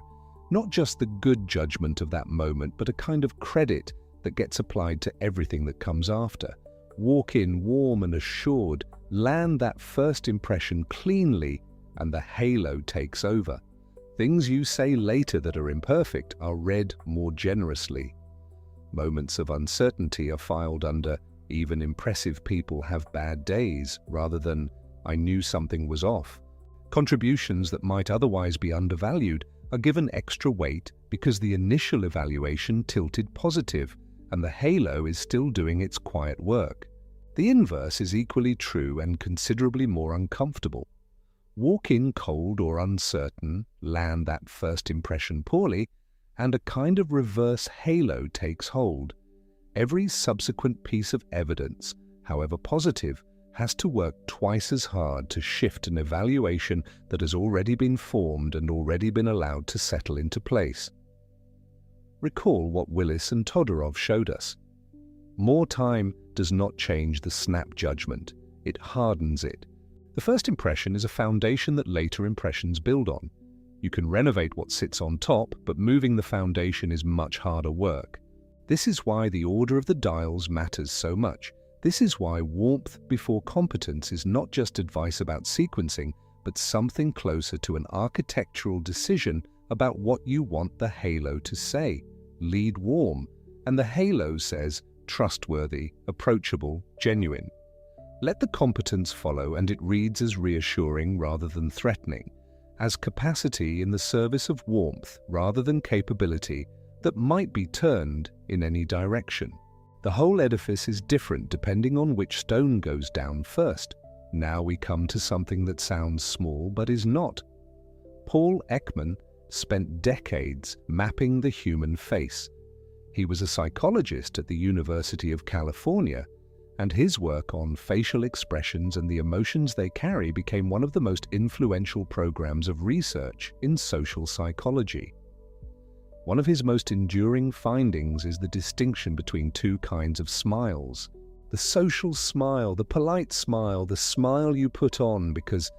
Not just the good judgment of that moment, but a kind of credit that gets applied to everything that comes after. Walk in warm and assured, land that first impression cleanly, and the halo takes over. Things you say later that are imperfect are read more generously. Moments of uncertainty are filed under "even impressive people have bad days" rather than "I knew something was off." Contributions that might otherwise be undervalued are given extra weight because the initial evaluation tilted positive and the halo is still doing its quiet work. The inverse is equally true and considerably more uncomfortable. Walk in cold or uncertain, land that first impression poorly, and a kind of reverse halo takes hold. Every subsequent piece of evidence, however positive, has to work twice as hard to shift an evaluation that has already been formed and already been allowed to settle into place. Recall what Willis and Todorov showed us. More time does not change the snap judgment, it hardens it. The first impression is a foundation that later impressions build on. You can renovate what sits on top, but moving the foundation is much harder work. This is why the order of the dials matters so much. This is why warmth before competence is not just advice about sequencing, but something closer to an architectural decision about what you want the halo to say. Lead warm, and the halo says trustworthy, approachable, genuine. Let the competence follow, and it reads as reassuring rather than threatening, as capacity in the service of warmth rather than capability that might be turned in any direction. The whole edifice is different depending on which stone goes down first. Now we come to something that sounds small but is not. Paul Ekman spent decades mapping the human face. He was a psychologist at the University of California, and his work on facial expressions and the emotions they carry became one of the most influential programs of research in social psychology. One of his most enduring findings is the distinction between two kinds of smiles. The social smile, the polite smile, the smile you put on because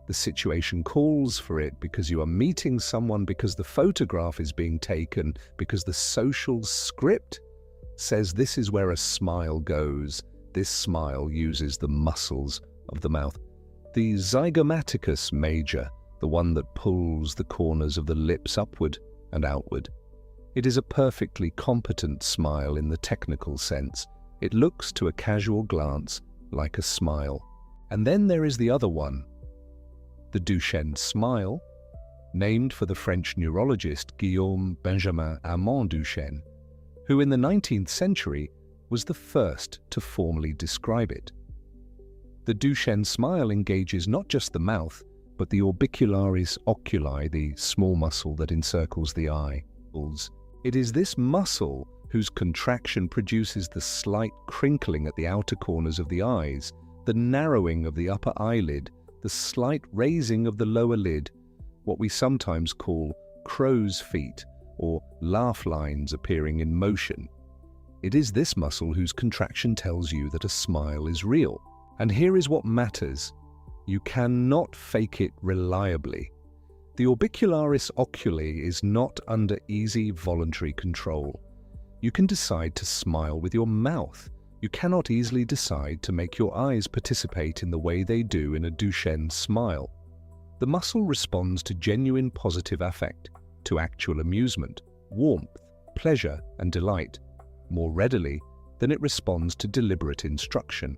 the situation calls for it, because you are meeting someone, because the photograph is being taken, because the social script says this is where a smile goes. This smile uses the muscles of the mouth. The zygomaticus major, the one that pulls the corners of the lips upward and outward. It is a perfectly competent smile in the technical sense. It looks to a casual glance like a smile. And then there is the other one, the Duchenne smile, named for the French neurologist Guillaume Benjamin Armand Duchenne, who in the 19th century was the first to formally describe it. The Duchenne smile engages not just the mouth, but the orbicularis oculi, the small muscle that encircles the eye. It is this muscle whose contraction produces the slight crinkling at the outer corners of the eyes, the narrowing of the upper eyelid, the slight raising of the lower lid, what we sometimes call crow's feet or laugh lines appearing in motion. It is this muscle whose contraction tells you that a smile is real. And here is what matters. You cannot fake it reliably. The orbicularis oculi is not under easy voluntary control. You can decide to smile with your mouth. You cannot easily decide to make your eyes participate in the way they do in a Duchenne smile. The muscle responds to genuine positive affect, to actual amusement, warmth, pleasure, and delight more readily than it responds to deliberate instruction.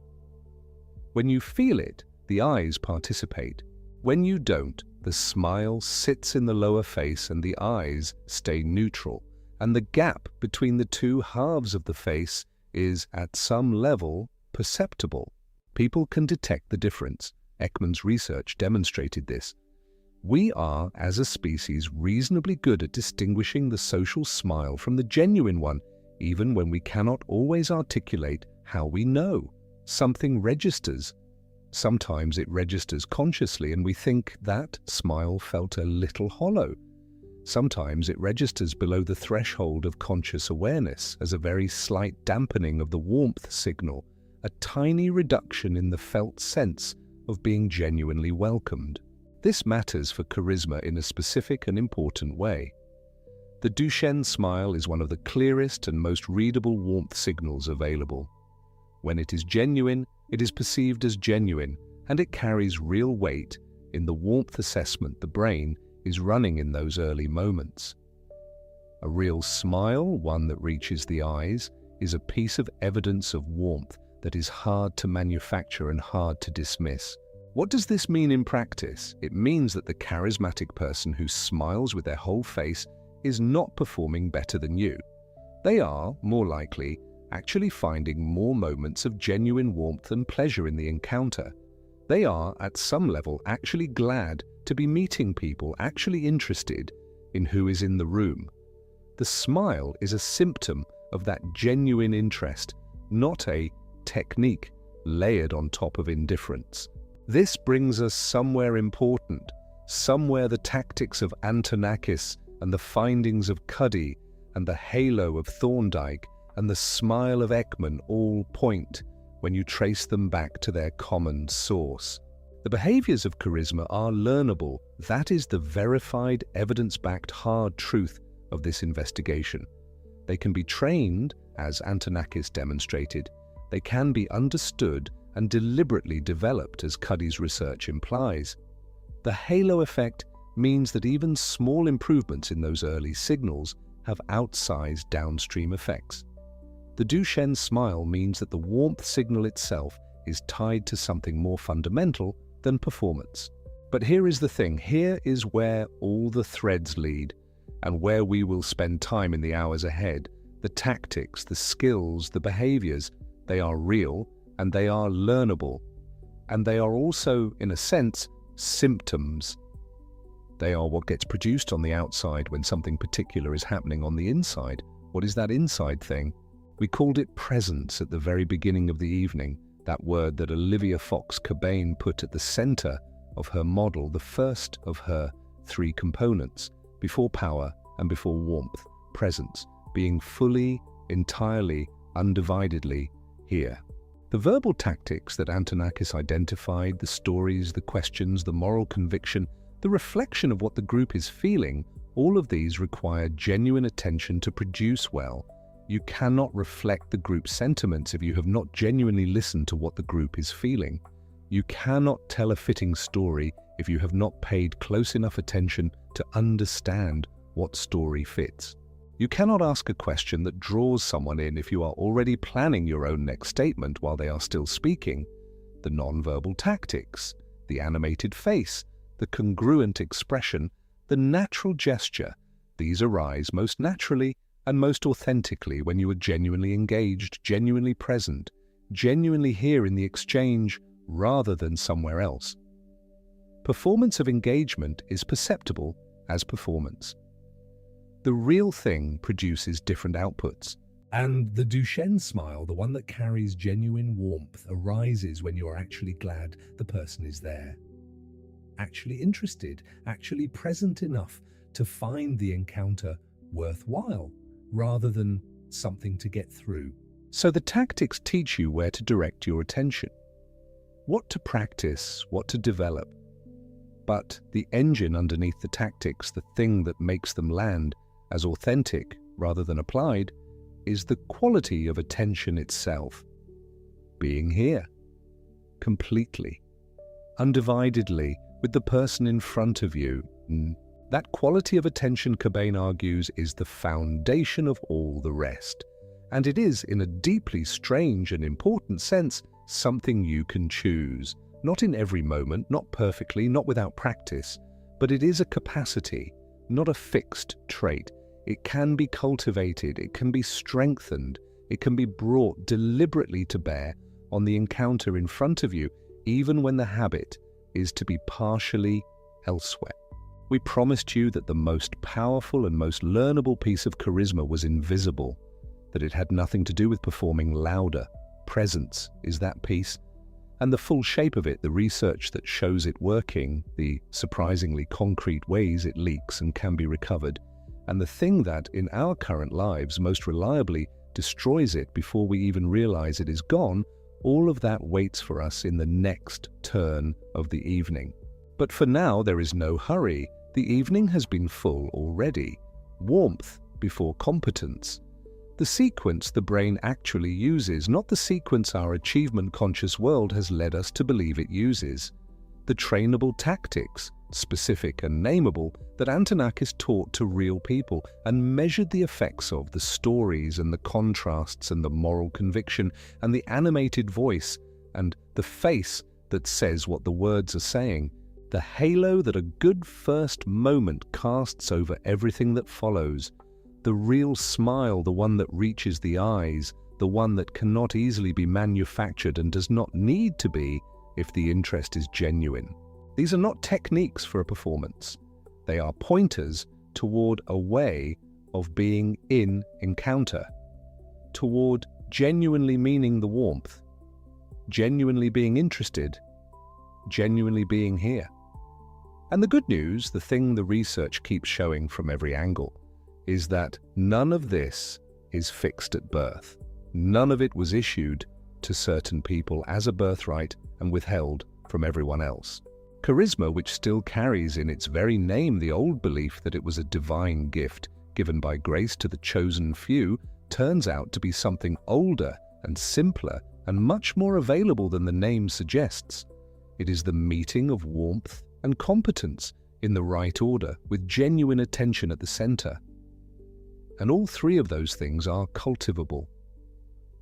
When you feel it, the eyes participate. When you don't, the smile sits in the lower face and the eyes stay neutral, and the gap between the two halves of the face is, at some level, perceptible. People can detect the difference. Ekman's research demonstrated this. We are, as a species, reasonably good at distinguishing the social smile from the genuine one, even when we cannot always articulate how we know. Something registers. Sometimes it registers consciously and we think that smile felt a little hollow. Sometimes it registers below the threshold of conscious awareness as a very slight dampening of the warmth signal, a tiny reduction in the felt sense of being genuinely welcomed. This matters for charisma in a specific and important way. The Duchenne smile is one of the clearest and most readable warmth signals available. When it is genuine, it is perceived as genuine, and it carries real weight in the warmth assessment the brain is running in those early moments. A real smile, one that reaches the eyes, is a piece of evidence of warmth that is hard to manufacture and hard to dismiss. What does this mean in practice? It means that the charismatic person who smiles with their whole face is not performing better than you. They are, more likely, actually finding more moments of genuine warmth and pleasure in the encounter. They are, at some level, actually glad to be meeting people, actually interested in who is in the room. The smile is a symptom of that genuine interest, not a technique layered on top of indifference. This brings us somewhere important, somewhere the tactics of Antonakis and the findings of Cuddy and the halo of Thorndike and the smile of Ekman all point when you trace them back to their common source. The behaviors of charisma are learnable. That is the verified, evidence-backed hard truth of this investigation. They can be trained, as Antonakis demonstrated. They can be understood and deliberately developed, as Cuddy's research implies. The halo effect means that even small improvements in those early signals have outsized downstream effects. The Duchenne smile means that the warmth signal itself is tied to something more fundamental than performance. But here is the thing, here is where all the threads lead, and where we will spend time in the hours ahead. The tactics, the skills, the behaviors, they are real and they are learnable. And they are also, in a sense, symptoms. They are what gets produced on the outside when something particular is happening on the inside. What is that inside thing? We called it presence at the very beginning of the evening, that word that Olivia Fox-Cabane put at the center of her model, the first of her three components, before power and before warmth, presence, being fully, entirely, undividedly here. The verbal tactics that Antonakis identified, the stories, the questions, the moral conviction, the reflection of what the group is feeling, all of these require genuine attention to produce well. You cannot reflect the group's sentiments if you have not genuinely listened to what the group is feeling. You cannot tell a fitting story if you have not paid close enough attention to understand what story fits. You cannot ask a question that draws someone in if you are already planning your own next statement while they are still speaking. The nonverbal tactics, the animated face, the congruent expression, the natural gesture, these arise most naturally and most authentically when you are genuinely engaged, genuinely present, genuinely here in the exchange rather than somewhere else. Performance of engagement is perceptible as performance. The real thing produces different outputs. And the Duchenne smile, the one that carries genuine warmth, arises when you are actually glad the person is there. Actually interested, actually present enough to find the encounter worthwhile, rather than something to get through. So the tactics teach you where to direct your attention, what to practice, what to develop. But the engine underneath the tactics, the thing that makes them land as authentic rather than applied, is the quality of attention itself. Being here, completely, undividedly, with the person in front of you. That quality of attention, Cobain argues, is the foundation of all the rest. And it is, in a deeply strange and important sense, something you can choose. Not in every moment, not perfectly, not without practice, but it is a capacity, not a fixed trait. It can be cultivated, it can be strengthened, it can be brought deliberately to bear on the encounter in front of you, even when the habit is to be partially elsewhere. We promised you that the most powerful and most learnable piece of charisma was invisible, that it had nothing to do with performing louder. Presence is that piece, and the full shape of it, the research that shows it working, the surprisingly concrete ways it leaks and can be recovered, and the thing that, in our current lives, most reliably destroys it before we even realize it is gone, all of that waits for us in the next turn of the evening. But for now, there is no hurry. The evening has been full already. Warmth before competence. The sequence the brain actually uses, not the sequence our achievement-conscious world has led us to believe it uses. The trainable tactics, specific and nameable, that Antonakis taught to real people and measured the effects of, the stories and the contrasts and the moral conviction and the animated voice and the face that says what the words are saying, the halo that a good first moment casts over everything that follows, the real smile, the one that reaches the eyes, the one that cannot easily be manufactured and does not need to be if the interest is genuine. These are not techniques for a performance. They are pointers toward a way of being in encounter, toward genuinely meaning the warmth, genuinely being interested, genuinely being here. And the good news, the thing the research keeps showing from every angle, is that none of this is fixed at birth. None of it was issued to certain people as a birthright and withheld from everyone else. Charisma, which still carries in its very name the old belief that it was a divine gift given by grace to the chosen few, turns out to be something older and simpler and much more available than the name suggests. It is the meeting of warmth and competence in the right order, with genuine attention at the center. And all three of those things are cultivable.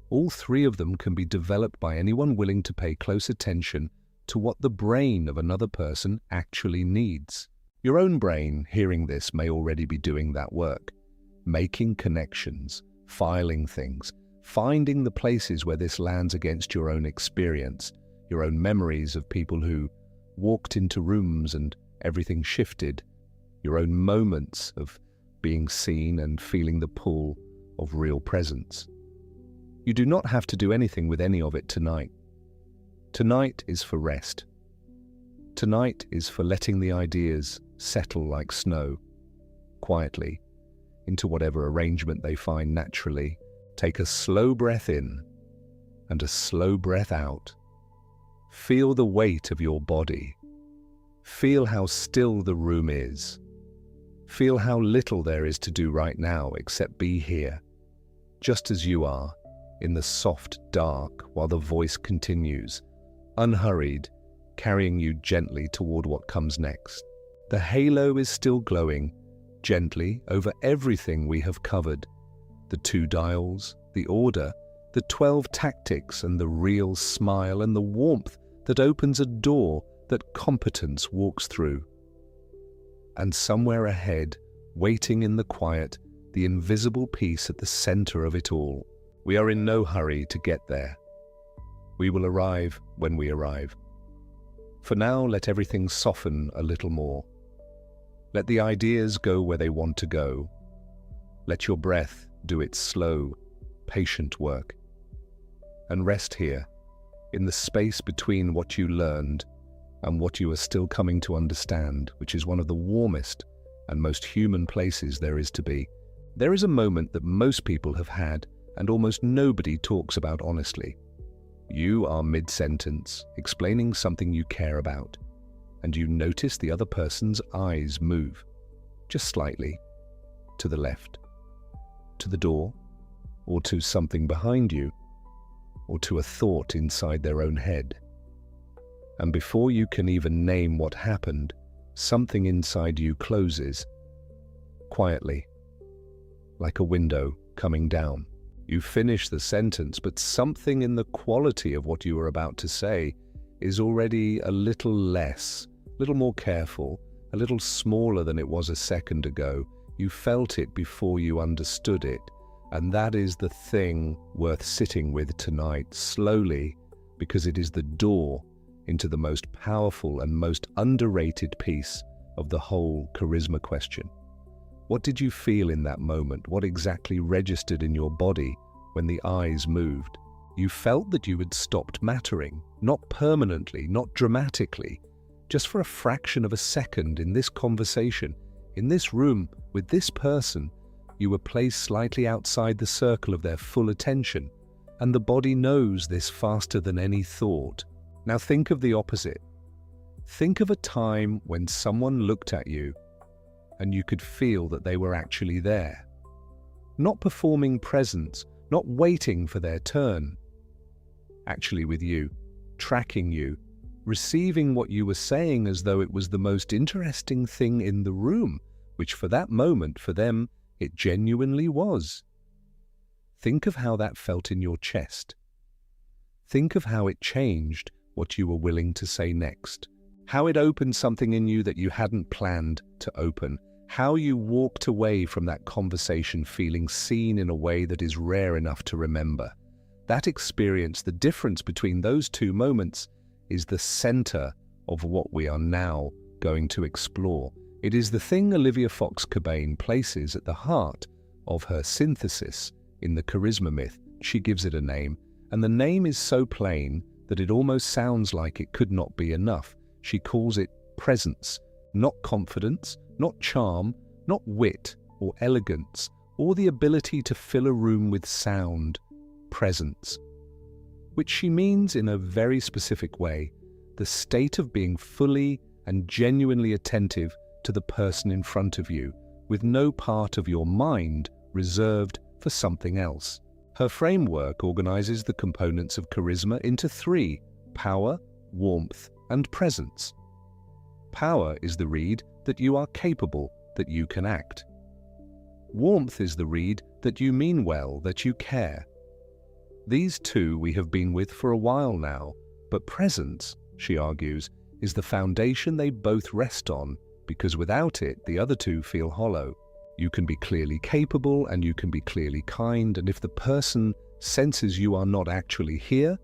All three of them can be developed by anyone willing to pay close attention to what the brain of another person actually needs. Your own brain, hearing this, may already be doing that work, making connections, filing things, finding the places where this lands against your own experience, your own memories of people who walked into rooms and everything shifted, your own moments of being seen and feeling the pull of real presence. You do not have to do anything with any of it tonight. Tonight is for rest. Tonight is for letting the ideas settle like snow, quietly, into whatever arrangement they find naturally. Take a slow breath in and a slow breath out. Feel the weight of your body. Feel how still the room is. Feel how little there is to do right now except be here, just as you are, in the soft dark, while the voice continues, unhurried, carrying you gently toward what comes next. The halo is still glowing, gently, over everything we have covered. The 2 dials, the order, the 12 tactics, and the real smile and the warmth that opens a door that competence walks through. And somewhere ahead, waiting in the quiet, the invisible piece at the center of it all. We are in no hurry to get there. We will arrive when we arrive. For now, let everything soften a little more. Let the ideas go where they want to go. Let your breath do its slow, patient work. And rest here, in the space between what you learned and what you are still coming to understand, which is one of the warmest and most human places there is to be. There is a moment that most people have had and almost nobody talks about honestly. You are mid-sentence, explaining something you care about, and you notice the other person's eyes move, just slightly, to the left, to the door, or to something behind you, or to a thought inside their own head. And before you can even name what happened, something inside you closes, quietly, like a window coming down. You finish the sentence, but something in the quality of what you were about to say is already a little less, a little more careful, a little smaller than it was a second ago. You felt it before you understood it, and that is the thing worth sitting with tonight, slowly, because it is the door into the most powerful and most underrated piece of the whole charisma question. What did you feel in that moment? What exactly registered in your body when the eyes moved? You felt that you had stopped mattering, not permanently, not dramatically, just for a fraction of a second in this conversation, in this room, with this person. You were placed slightly outside the circle of their full attention, and the body knows this faster than any thought. Now think of the opposite. Think of a time when someone looked at you and you could feel that they were actually there. Not performing presence, not waiting for their turn. Actually with you, tracking you, receiving what you were saying as though it was the most interesting thing in the room, which for that moment, for them, it genuinely was. Think of how that felt in your chest. Think of how it changed what you were willing to say next. How it opened something in you that you hadn't planned to open. How you walked away from that conversation feeling seen in a way that is rare enough to remember. That experience, the difference between those two moments, is the center of what we are now going to explore. It is the thing Olivia Fox-Cabane places at the heart of her synthesis in the charisma myth. She gives it a name, and the name is so plain that it almost sounds like it could not be enough. She calls it presence, not confidence, not charm, not wit or elegance, or the ability to fill a room with sound. Presence, which she means in a very specific way, the state of being fully and genuinely attentive to the person in front of you, with no part of your mind reserved for something else. Her framework organizes the components of charisma into three: power, warmth, and presence. Power is the read that you are capable, that you can act. Warmth is the read that you mean well, that you care. These two we have been with for a while now, but presence, she argues, is the foundation they both rest on, because without it, the other two feel hollow. You can be clearly capable and you can be clearly kind, and if the person senses you are not actually here,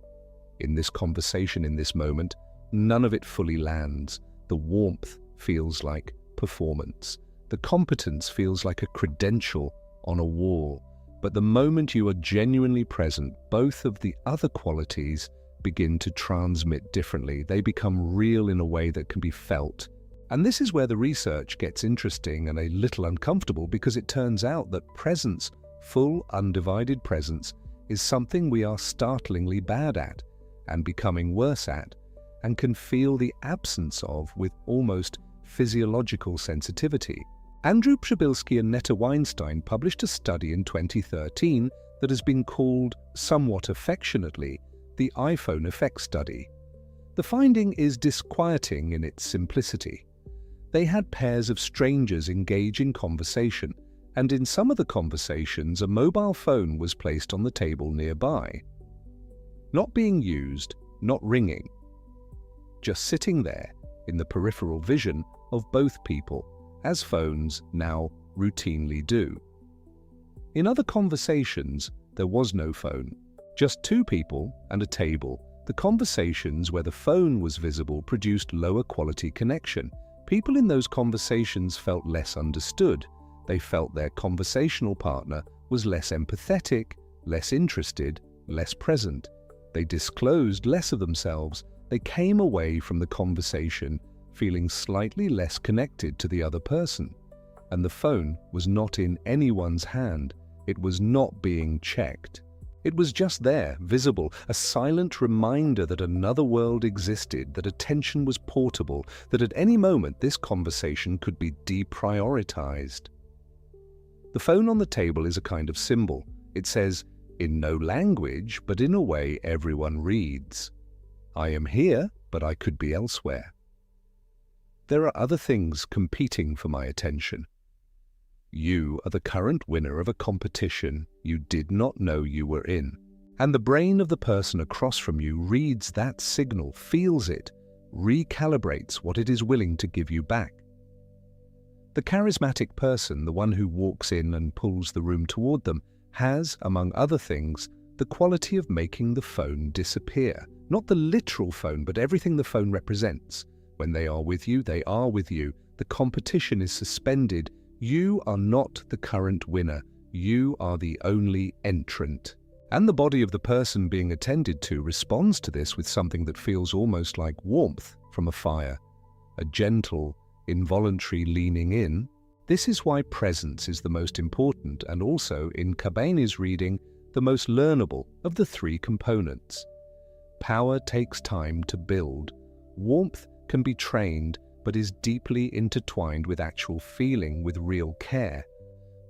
in this conversation, in this moment, none of it fully lands. The warmth feels like performance. The competence feels like a credential on a wall. But the moment you are genuinely present, both of the other qualities begin to transmit differently. They become real in a way that can be felt. And this is where the research gets interesting and a little uncomfortable, because it turns out that presence, full, undivided presence, is something we are startlingly bad at and becoming worse at, and can feel the absence of with almost physiological sensitivity. Andrew Przybylski and Netta Weinstein published a study in 2013 that has been called, somewhat affectionately, the iPhone effect study. The finding is disquieting in its simplicity. They had pairs of strangers engage in conversation, and in some of the conversations a mobile phone was placed on the table nearby. Not being used, not ringing, just sitting there in the peripheral vision of both people, as phones now routinely do. In other conversations, there was no phone, just two people and a table, The conversations where the phone was visible produced lower quality connection. People in those conversations felt less understood. They felt their conversational partner was less empathetic, less interested, less present. They disclosed less of themselves. They came away from the conversation feeling slightly less connected to the other person. And the phone was not in anyone's hand. It was not being checked. It was just there, visible, a silent reminder that another world existed, that attention was portable, that at any moment this conversation could be deprioritized. The phone on the table is a kind of symbol. It says, in no language, but in a way everyone reads, I am here, but I could be elsewhere. There are other things competing for my attention. You are the current winner of a competition you did not know you were in. And the brain of the person across from you reads that signal, feels it, recalibrates what it is willing to give you back. The charismatic person, the one who walks in and pulls the room toward them, has, among other things, the quality of making the phone disappear. Not the literal phone, but everything the phone represents. When they are with you, they are with you. The competition is suspended. You are not the current winner. You are the only entrant. And the body of the person being attended to responds to this with something that feels almost like warmth from a fire, a gentle, involuntary leaning in. This is why presence is the most important and also, in Cabani's reading, the most learnable of the three components. Power takes time to build. Warmth can be trained, but is deeply intertwined with actual feeling, with real care.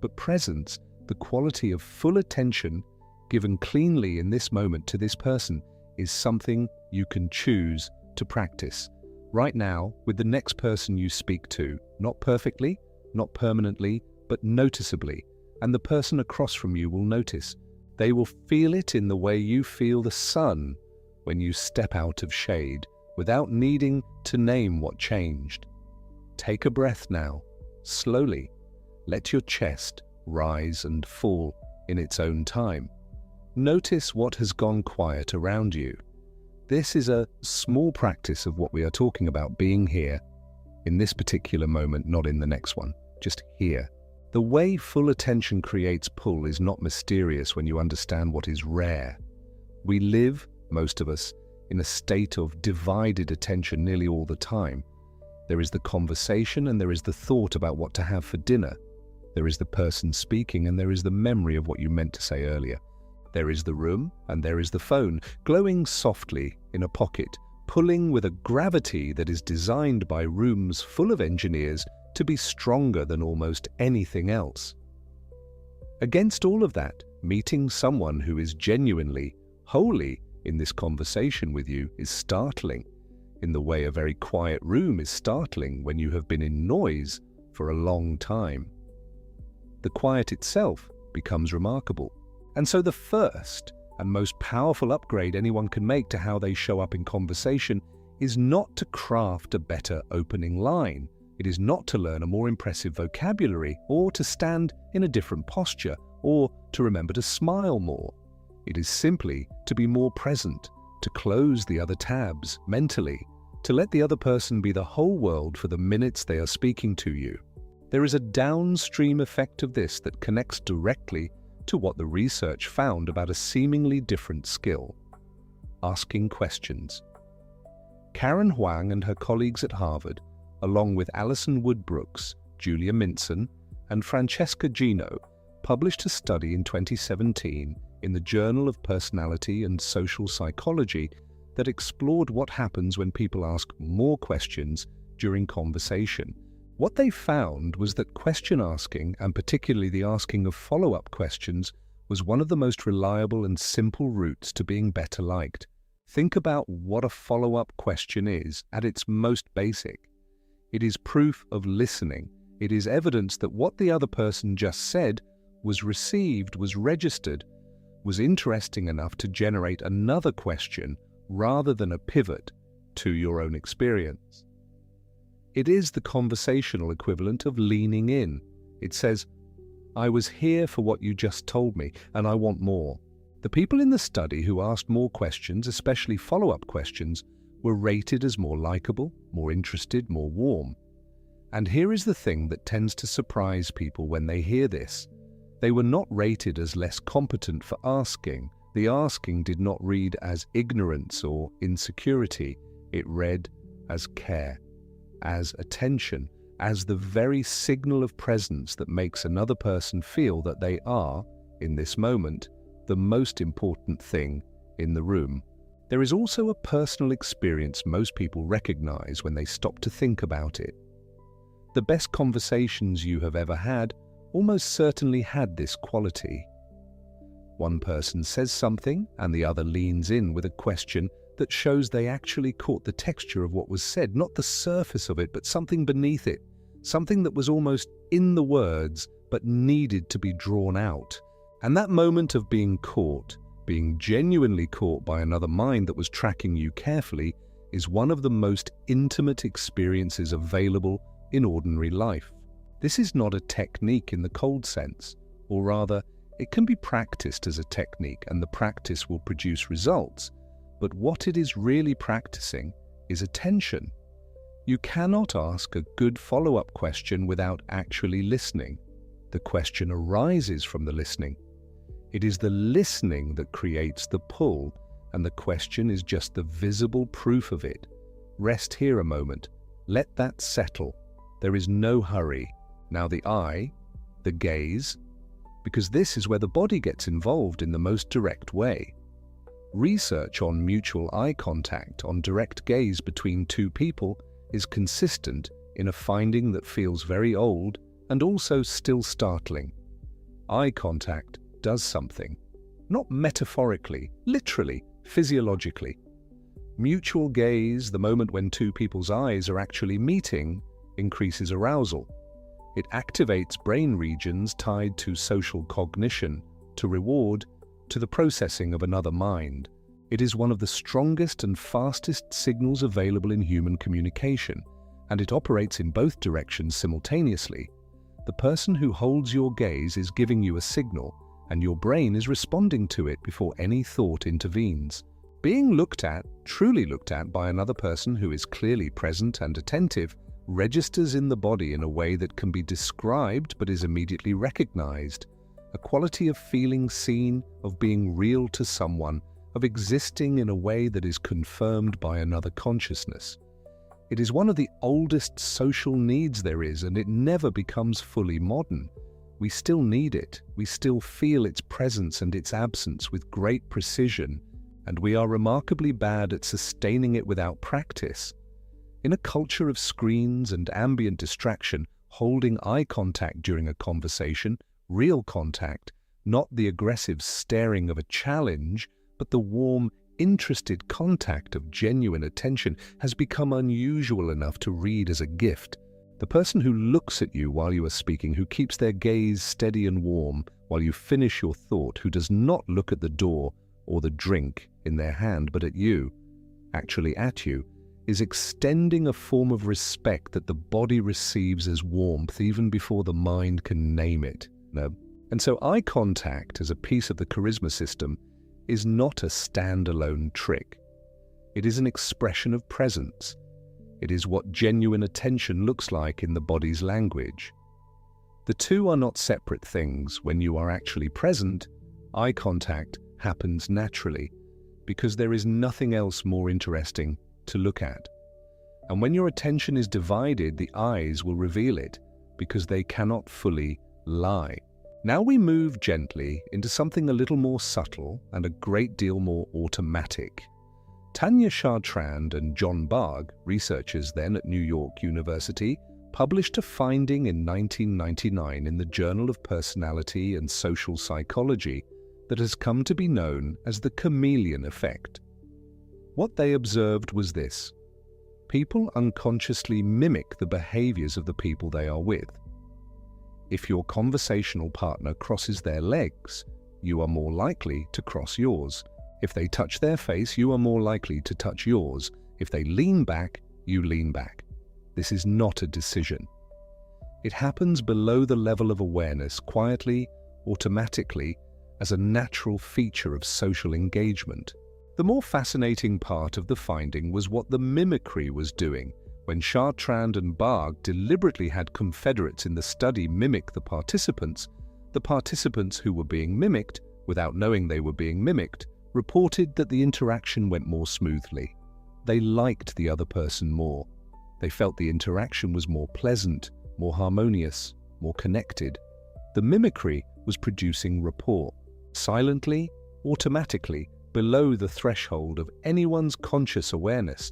But presence, the quality of full attention given cleanly in this moment to this person, is something you can choose to practice. Right now, with the next person you speak to, not perfectly, not permanently, but noticeably, and the person across from you will notice. They will feel it in the way you feel the sun when you step out of shade, without needing to name what changed. Take a breath now, slowly. Let your chest rise and fall in its own time. Notice what has gone quiet around you. This is a small practice of what we are talking about, being here, in this particular moment, not in the next one, just here. The way full attention creates pull is not mysterious when you understand what is rare. We live, most of us, in a state of divided attention nearly all the time. There is the conversation and there is the thought about what to have for dinner. There is the person speaking and there is the memory of what you meant to say earlier. There is the room and there is the phone, glowing softly in a pocket, pulling with a gravity that is designed by rooms full of engineers to be stronger than almost anything else. Against all of that, meeting someone who is genuinely, wholly in this conversation with you is startling, in the way a very quiet room is startling when you have been in noise for a long time. The quiet itself becomes remarkable. And so the first and most powerful upgrade anyone can make to how they show up in conversation is not to craft a better opening line. It is not to learn a more impressive vocabulary or to stand in a different posture or to remember to smile more. It is simply to be more present, to close the other tabs mentally, to let the other person be the whole world for the minutes they are speaking to you. There is a downstream effect of this that connects directly to what the research found about a seemingly different skill: asking questions. Karen Huang and her colleagues at Harvard, along with Alison Wood-Brooks, Julia Minson, and Francesca Gino, published a study in 2017 in the Journal of Personality and Social Psychology that explored what happens when people ask more questions during conversation. What they found was that question asking, and particularly the asking of follow-up questions, was one of the most reliable and simple routes to being better liked. Think about what a follow-up question is at its most basic. It is proof of listening. It is evidence that what the other person just said was received, was registered, was interesting enough to generate another question rather than a pivot to your own experience. It is the conversational equivalent of leaning in. It says, I was here for what you just told me, and I want more. The people in the study who asked more questions, especially follow-up questions, were rated as more likable, more interested, more warm. And here is the thing that tends to surprise people when they hear this. They were not rated as less competent for asking. The asking did not read as ignorance or insecurity. It read as care, as attention, as the very signal of presence that makes another person feel that they are, in this moment, the most important thing in the room. There is also a personal experience most people recognize when they stop to think about it. The best conversations you have ever had almost certainly had this quality. One person says something and the other leans in with a question that shows they actually caught the texture of what was said, not the surface of it, but something beneath it, something that was almost in the words but needed to be drawn out. And that moment of being caught, being genuinely caught by another mind that was tracking you carefully, is one of the most intimate experiences available in ordinary life. This is not a technique in the cold sense, or rather, it can be practiced as a technique and the practice will produce results, but what it is really practicing is attention. You cannot ask a good follow-up question without actually listening. The question arises from the listening. It is the listening that creates the pull, and the question is just the visible proof of it. Rest here a moment. Let that settle. There is no hurry. Now the eye, the gaze, because this is where the body gets involved in the most direct way. Research on mutual eye contact, on direct gaze between two people, is consistent in a finding that feels very old and also still startling. Eye contact does something, not metaphorically, literally, physiologically. Mutual gaze, the moment when two people's eyes are actually meeting, increases arousal. It activates brain regions tied to social cognition, to reward, to the processing of another mind. It is one of the strongest and fastest signals available in human communication, and it operates in both directions simultaneously. The person who holds your gaze is giving you a signal, and your brain is responding to it before any thought intervenes. Being looked at, truly looked at by another person who is clearly present and attentive, registers in the body in a way that can be described but is immediately recognized. A quality of feeling seen, of being real to someone, of existing in a way that is confirmed by another consciousness. It is one of the oldest social needs there is, and it never becomes fully modern. We still need it. We still feel its presence and its absence with great precision, and we are remarkably bad at sustaining it without practice. In a culture of screens and ambient distraction, holding eye contact during a conversation, real contact, not the aggressive staring of a challenge, but the warm, interested contact of genuine attention, has become unusual enough to read as a gift. The person who looks at you while you are speaking, who keeps their gaze steady and warm while you finish your thought, who does not look at the door or the drink in their hand but at you, actually at you, is extending a form of respect that the body receives as warmth even before the mind can name it. No. And so eye contact as a piece of the charisma system is not a standalone trick. It is an expression of presence. It is what genuine attention looks like in the body's language. The two are not separate things. When you are actually present, eye contact happens naturally because there is nothing else more interesting to look at. And when your attention is divided, the eyes will reveal it because they cannot fully lie. Now we move gently into something a little more subtle and a great deal more automatic. Tanya Chartrand and John Bargh, researchers then at New York University, published a finding in 1999 in the Journal of Personality and Social Psychology that has come to be known as the chameleon effect. What they observed was this: people unconsciously mimic the behaviors of the people they are with. If your conversational partner crosses their legs, you are more likely to cross yours. If they touch their face, you are more likely to touch yours. If they lean back, you lean back. This is not a decision. It happens below the level of awareness, quietly, automatically, as a natural feature of social engagement. The more fascinating part of the finding was what the mimicry was doing. When Chartrand and Bargh deliberately had confederates in the study mimic the participants who were being mimicked, without knowing they were being mimicked, reported that the interaction went more smoothly. They liked the other person more. They felt the interaction was more pleasant, more harmonious, more connected. The mimicry was producing rapport, silently, automatically, below the threshold of anyone's conscious awareness.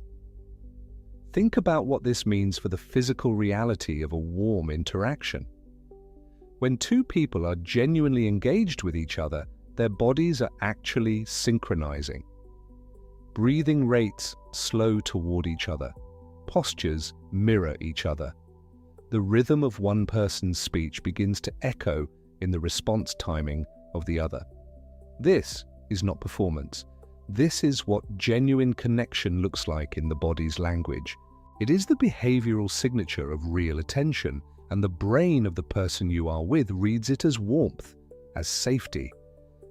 Think about what this means for the physical reality of a warm interaction. When two people are genuinely engaged with each other, their bodies are actually synchronizing. Breathing rates slow toward each other. Postures mirror each other. The rhythm of one person's speech begins to echo in the response timing of the other. This is not performance. This is what genuine connection looks like in the body's language. It is the behavioral signature of real attention, and the brain of the person you are with reads it as warmth, as safety,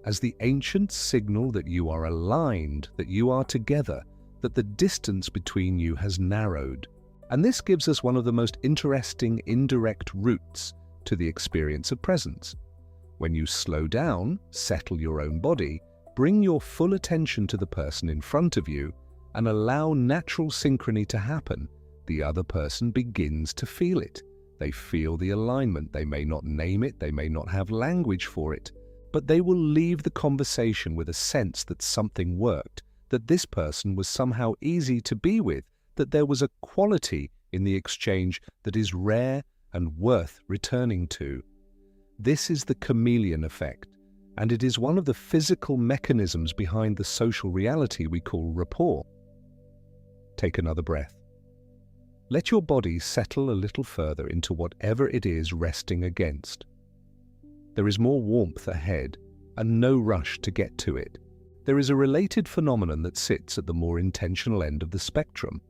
as the ancient signal that you are aligned, that you are together, that the distance between you has narrowed. And this gives us one of the most interesting indirect routes to the experience of presence. When you slow down, settle your own body, bring your full attention to the person in front of you, and allow natural synchrony to happen, the other person begins to feel it. They feel the alignment. They may not name it, they may not have language for it, but they will leave the conversation with a sense that something worked, that this person was somehow easy to be with, that there was a quality in the exchange that is rare and worth returning to. This is the chameleon effect, and it is one of the physical mechanisms behind the social reality we call rapport. Take another breath. Let your body settle a little further into whatever it is resting against. There is more warmth ahead, and no rush to get to it. There is a related phenomenon that sits at the more intentional end of the spectrum.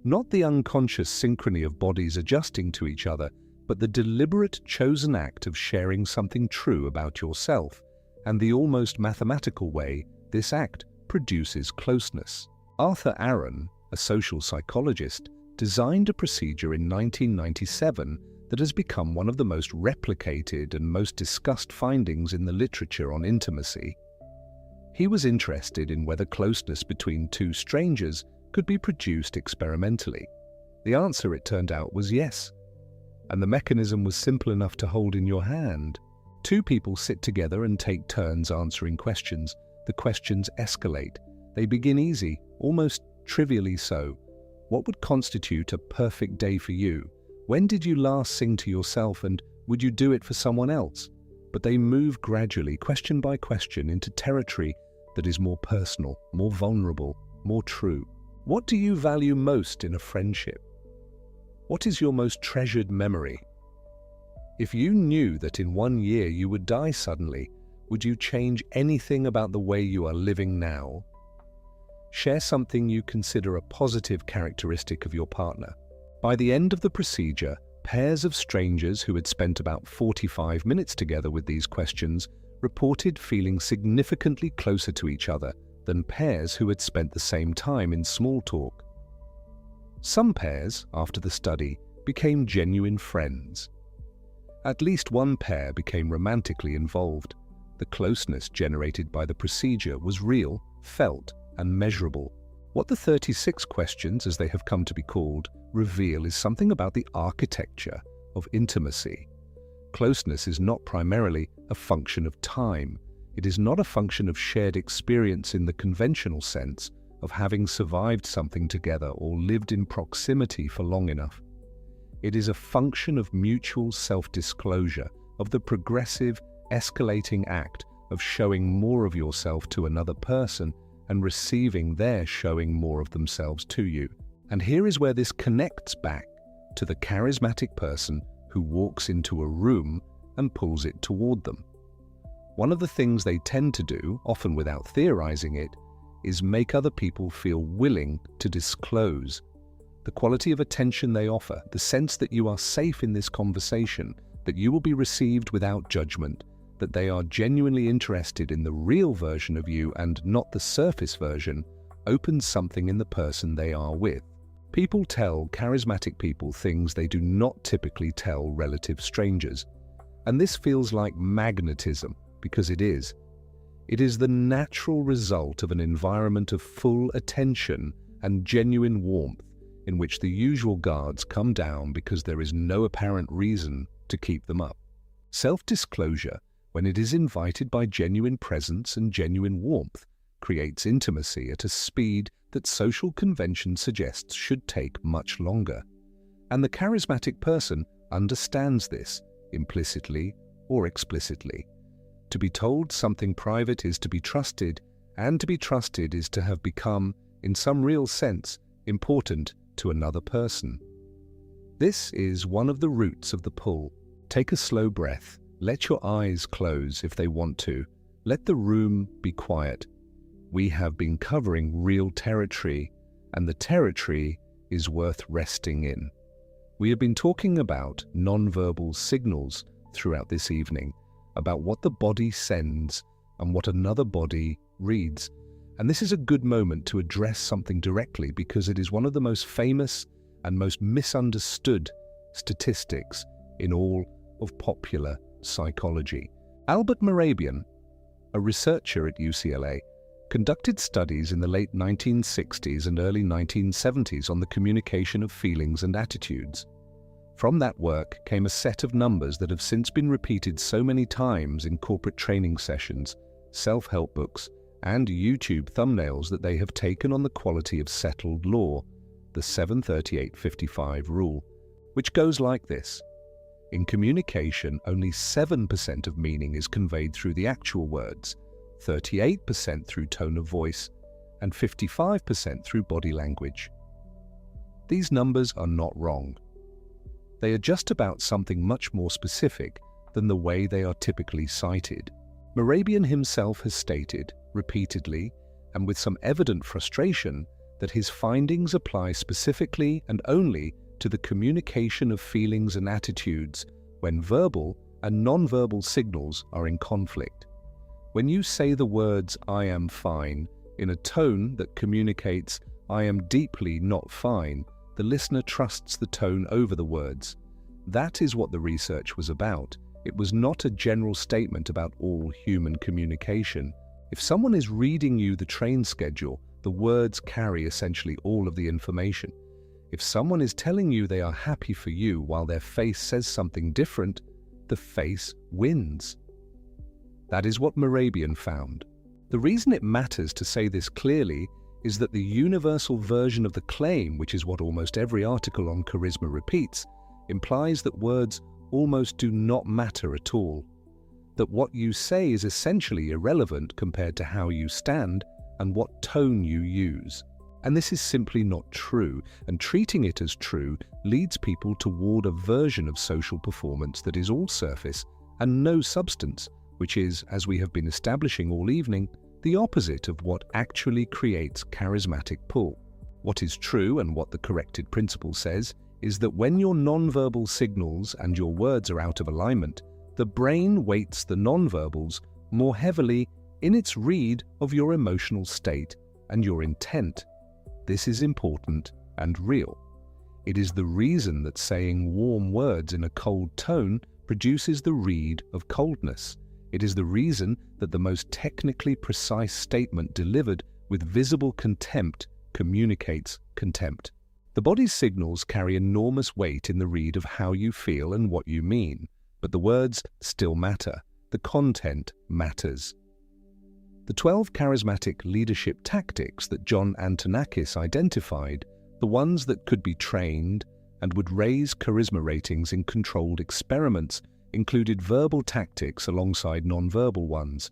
Not the unconscious synchrony of bodies adjusting to each other, but the deliberate chosen act of sharing something true about yourself, and the almost mathematical way this act produces closeness. Arthur Aaron, a social psychologist, designed a procedure in 1997 that has become one of the most replicated and most discussed findings in the literature on intimacy. He was interested in whether closeness between two strangers could be produced experimentally. The answer, it turned out, was yes. And the mechanism was simple enough to hold in your hand. Two people sit together and take turns answering questions. The questions escalate. They begin easy, almost trivially so. What would constitute a perfect day for you? When did you last sing to yourself, and would you do it for someone else? But they move gradually, question by question, into territory that is more personal, more vulnerable, more true. What do you value most in a friendship? What is your most treasured memory? If you knew that in 1 year you would die suddenly, would you change anything about the way you are living now? Share something you consider a positive characteristic of your partner. By the end of the procedure, pairs of strangers who had spent about 45 minutes together with these questions reported feeling significantly closer to each other than pairs who had spent the same time in small talk. Some pairs, after the study, became genuine friends. At least one pair became romantically involved. The closeness generated by the procedure was real, felt, and measurable. What the 36 questions, as they have come to be called, reveal is something about the architecture of intimacy. Closeness is not primarily a function of time. It is not a function of shared experience in the conventional sense of having survived something together or lived in proximity for long enough. It is a function of mutual self-disclosure, of the progressive, escalating act of showing more of yourself to another person and receiving their showing more of themselves to you. And here is where this connects back to the charismatic person who walks into a room and pulls it toward them. One of the things they tend to do, often without theorizing it, is make other people feel willing to disclose. The quality of attention they offer, the sense that you are safe in this conversation, that you will be received without judgment, that they are genuinely interested in the real version of you and not the surface version, opens something in the person they are with. People tell charismatic people things they do not typically tell relative strangers. And this feels like magnetism, because it is. It is the natural result of an environment of full attention and genuine warmth in which the usual guards come down because there is no apparent reason to keep them up. Self-disclosure, when it is invited by genuine presence and genuine warmth, creates intimacy at a speed that social convention suggests should take much longer. And the charismatic person understands this, implicitly or explicitly. To be told something private is to be trusted, and to be trusted is to have become, in some real sense, important to another person. This is one of the roots of the pull. Take a slow breath. Let your eyes close if they want to. Let the room be quiet. We have been covering real territory, and the territory is worth resting in. We have been talking about nonverbal signals throughout this evening, about what the body sends and what another body reads. And this is a good moment to address something directly because it is one of the most famous and most misunderstood statistics in all of popular psychology. Albert Mehrabian, a researcher at UCLA, conducted studies in the late 1960s and early 1970s on the communication of feelings and attitudes. From that work came a set of numbers that have since been repeated so many times in corporate training sessions, self-help books, and YouTube thumbnails that they have taken on the quality of settled law, the 738-55 rule, which goes like this. In communication, only 7% of meaning is conveyed through the actual words, 38% through tone of voice, and 55% through body language. These numbers are not wrong. They are just about something much more specific than the way they are typically cited. Mehrabian himself has stated, repeatedly, and with some evident frustration, that his findings apply specifically and only to the communication of feelings and attitudes when verbal and nonverbal signals are in conflict. When you say the words "I am fine" in a tone that communicates "I am deeply not fine," the listener trusts the tone over the words. That is what the research was about. It was not a general statement about all human communication. If someone is reading you the train schedule, the words carry essentially all of the information. If someone is telling you they are happy for you while their face says something different, the face wins. That is what Mehrabian found. The reason it matters to say this clearly is that the universal version of the claim, which is what almost every article on charisma repeats, implies that words almost do not matter at all. That what you say is essentially irrelevant compared to how you stand and what tone you use. And this is simply not true, and treating it as true leads people toward a version of social performance that is all surface and no substance, which is, as we have been establishing all evening, the opposite of what actually creates charismatic pull. What is true and what the corrected principle says is that when your nonverbal signals and your words are out of alignment, the brain weights the nonverbals more heavily in its read of your emotional state and your intent. This is important and real. It is the reason that saying warm words in a cold tone produces the read of coldness. It is the reason that the most technically precise statement delivered with visible contempt communicates contempt. The body's signals carry enormous weight in the read of how you feel and what you mean, but the words still matter. The content matters. The 12 charismatic leadership tactics that John Antonakis identified, the ones that could be trained and would raise charisma ratings in controlled experiments, included verbal tactics alongside nonverbal ones.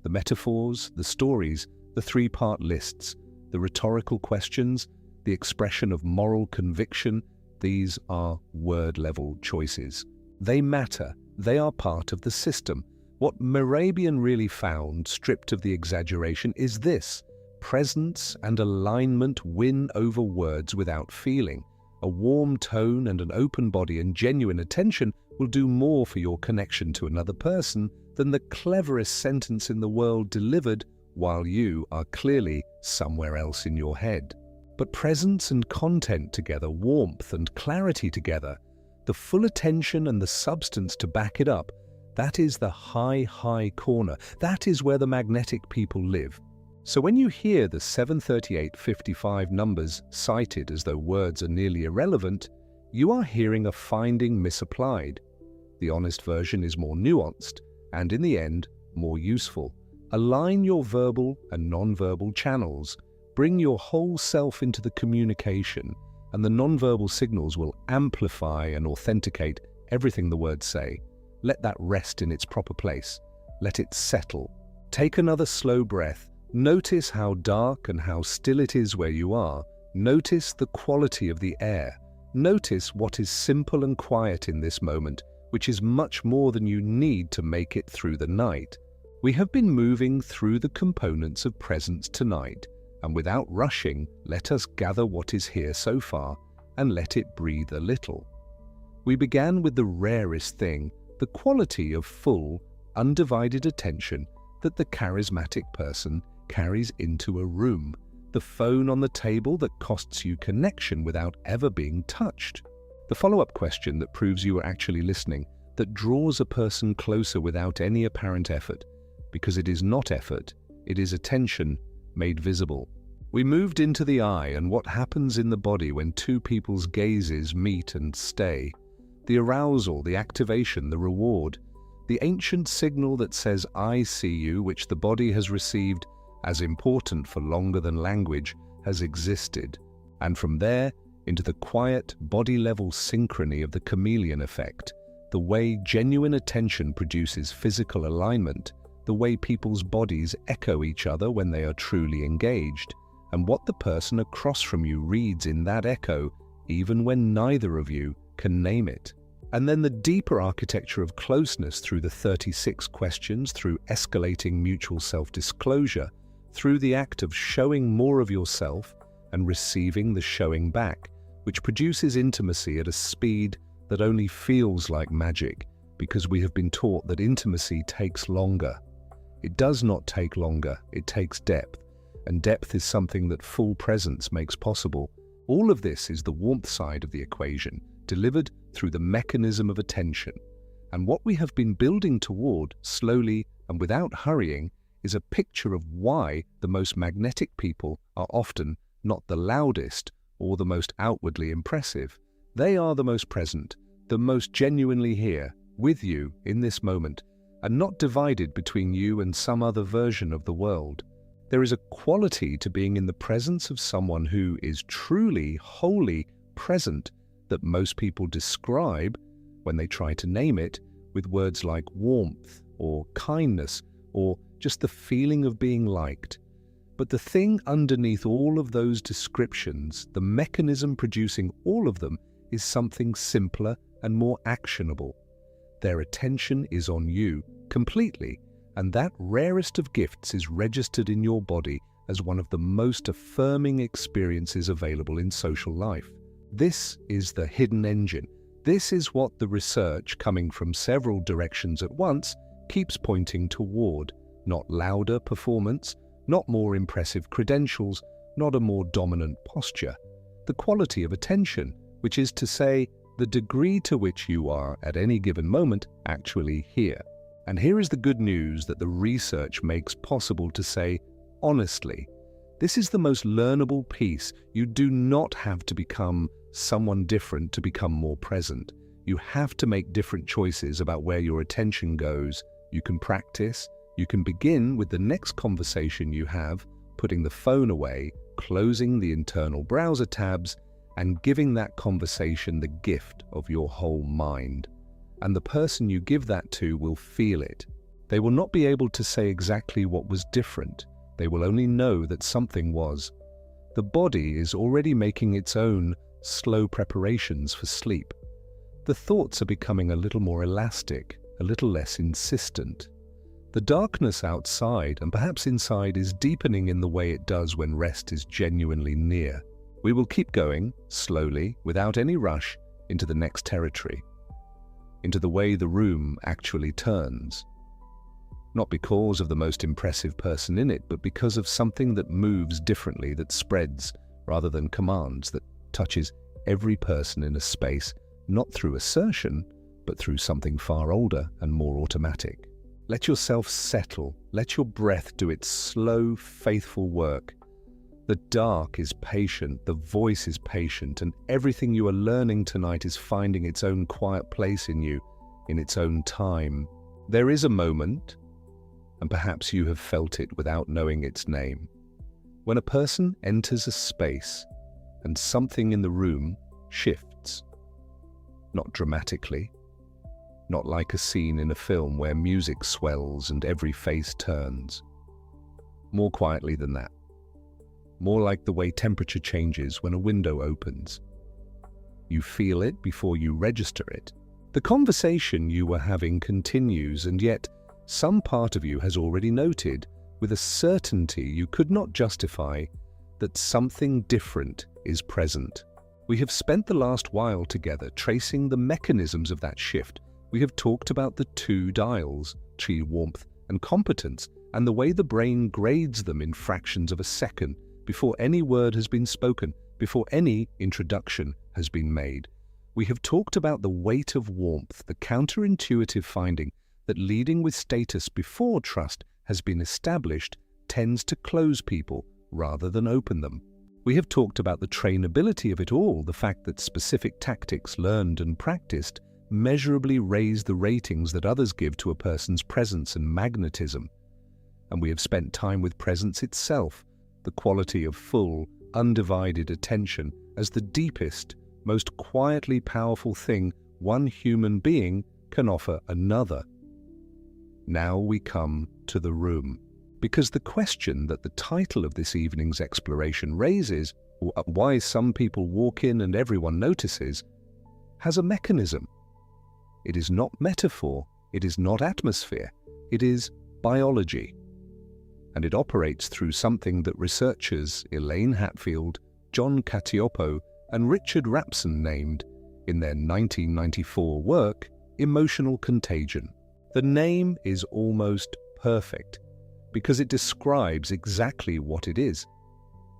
The metaphors, the stories, the three-part lists, the rhetorical questions, the expression of moral conviction, these are word-level choices. They matter. They are part of the system. What Mehrabian really found, stripped of the exaggeration, is this: presence and alignment win over words without feeling. A warm tone and an open body and genuine attention will do more for your connection to another person than the cleverest sentence in the world delivered while you are clearly somewhere else in your head. But presence and content together, warmth and clarity together, the full attention and the substance to back it up, that is the high corner. That is where the magnetic people live. So when you hear the 73855 numbers cited as though words are nearly irrelevant, you are hearing a finding misapplied. The honest version is more nuanced and, in the end, more useful. Align your verbal and non-verbal channels. Bring your whole self into the communication, and the non-verbal signals will amplify and authenticate everything the words say. Let that rest in its proper place. Let it settle. Take another slow breath. Notice how dark and how still it is where you are. Notice the quality of the air. Notice what is simple and quiet in this moment, which is much more than you need to make it through the night. We have been moving through the components of presence tonight, and without rushing, let us gather what is here so far and let it breathe a little. We began with the rarest thing, the quality of full, undivided attention that the charismatic person carries into a room, the phone on the table that costs you connection without ever being touched. The follow-up question that proves you are actually listening, that draws a person closer without any apparent effort, because it is not effort, it is attention made visible. We moved into the eye and what happens in the body when two people's gazes meet and stay. The arousal, the activation, the reward, the ancient signal that says I see you, which the body has received as important for longer than language, has existed. And from there, into the quiet, body-level synchrony of the chameleon effect, the way genuine attention produces physical alignment, the way people's bodies echo each other when they are truly engaged, and what the person across from you reads in that echo, even when neither of you can name it. And then the deeper architecture of closeness through the 36 questions, through escalating mutual self-disclosure, through the act of showing more of yourself and receiving the showing back, which produces intimacy at a speed that only feels like magic, because we have been taught that intimacy takes longer. It does not take longer, it takes depth, and depth is something that full presence makes possible. All of this is the warmth side of the equation, delivered through the mechanism of attention. And what we have been building toward, slowly and without hurrying, is a picture of why the most magnetic people are often not the loudest or the most outwardly impressive. They are the most present, the most genuinely here, with you in this moment, and not divided between you and some other version of the world. There is a quality to being in the presence of someone who is truly, wholly present that most people describe, when they try to name it, with words like warmth or kindness or just the feeling of being liked. But the thing underneath all of those descriptions, the mechanism producing all of them, is something simpler and more actionable. Their attention is on you completely, and that rarest of gifts is registered in your body as one of the most affirming experiences available in social life. This is the hidden engine. This is what the research, coming from several directions at once, keeps pointing toward. Not louder performance, not more impressive credentials, not a more dominant posture. The quality of attention, which is to say, the degree to which you are, at any given moment, actually here. And here is the good news that the research makes possible to say, honestly, this is the most learnable piece. You do not have to become someone different to become more present. You have to make different choices about where your attention goes. You can practice. You can begin with the next conversation you have, putting the phone away, closing the internal browser tabs, and giving that conversation the gift of your whole mind. And the person you give that to will feel it. They will not be able to say exactly what was different. They will only know that something was. The body is already making its own slow preparations for sleep. The thoughts are becoming a little more elastic, a little less insistent. The darkness outside and perhaps inside is deepening in the way it does when rest is genuinely near. We will keep going, slowly, without any rush, into the next territory, into the way the room actually turns. Not because of the most impressive person in it, but because of something that moves differently, that spreads rather than commands, that touches every person in a space, not through assertion, but through something far older and more automatic. Let yourself settle. Let your breath do its slow, faithful work. The dark is patient, the voice is patient, and everything you are learning tonight is finding its own quiet place in you, in its own time. There is a moment, and perhaps you have felt it without knowing its name, when a person enters a space and something in the room shifts. Not dramatically, not like a scene in a film where music swells and every face turns. More quietly than that. More like the way temperature changes when a window opens. You feel it before you register it. The conversation you were having continues, and yet some part of you has already noted, with a certainty you could not justify, that something different is present. We have spent the last while together tracing the mechanisms of that shift. We have talked about the two dials, chi, warmth, and competence, and the way the brain grades them in fractions of a second before any word has been spoken, before any introduction has been made. We have talked about the weight of warmth, the counterintuitive finding that leading with status before trust has been established tends to close people rather than open them. We have talked about the trainability of it all, the fact that specific tactics learned and practiced measurably raise the ratings that others give to a person's presence and magnetism. And we have spent time with presence itself, the quality of full, undivided attention as the deepest, most quietly powerful thing one human being can offer another. Now we come to the room, because the question that the title of this evening's exploration raises, why some people walk in and everyone notices, has a mechanism. It is not metaphor, it is not atmosphere, it is biology. And it operates through something that researchers Elaine Hatfield, John Cacioppo, and Richard Rapson named, in their 1994 work, emotional contagion. The name is almost perfect, because it describes exactly what it is.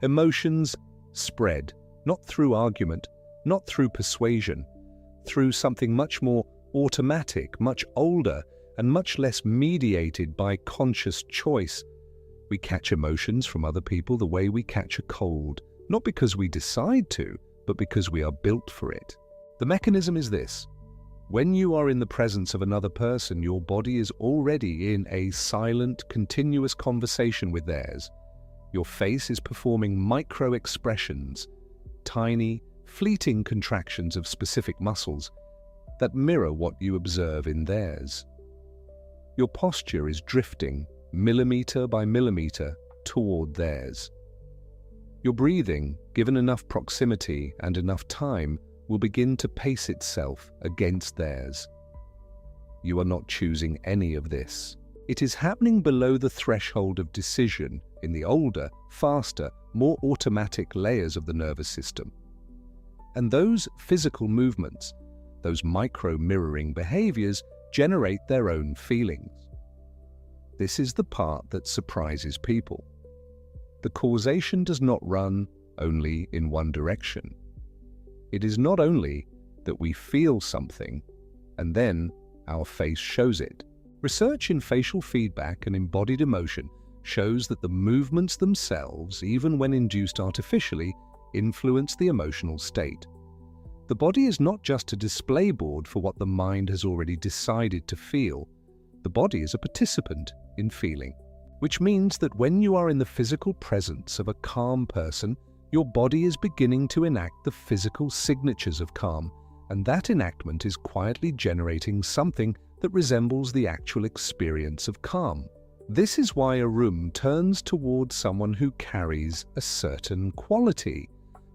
Emotions spread, not through argument, not through persuasion, through something much more automatic, much older, and much less mediated by conscious choice. We catch emotions from other people the way we catch a cold, not because we decide to, but because we are built for it. The mechanism is this. When you are in the presence of another person, your body is already in a silent, continuous conversation with theirs. Your face is performing micro-expressions, tiny, fleeting contractions of specific muscles that mirror what you observe in theirs. Your posture is drifting, millimeter by millimeter, toward theirs. Your breathing, given enough proximity and enough time, will begin to pace itself against theirs. You are not choosing any of this. It is happening below the threshold of decision in the older, faster, more automatic layers of the nervous system. And those physical movements, those micro-mirroring behaviors, generate their own feelings. This is the part that surprises people. The causation does not run only in one direction. It is not only that we feel something and then our face shows it. Research in facial feedback and embodied emotion shows that the movements themselves, even when induced artificially, influence the emotional state. The body is not just a display board for what the mind has already decided to feel. The body is a participant in feeling, which means that when you are in the physical presence of a calm person, your body is beginning to enact the physical signatures of calm, and that enactment is quietly generating something that resembles the actual experience of calm. This is why a room turns towards someone who carries a certain quality,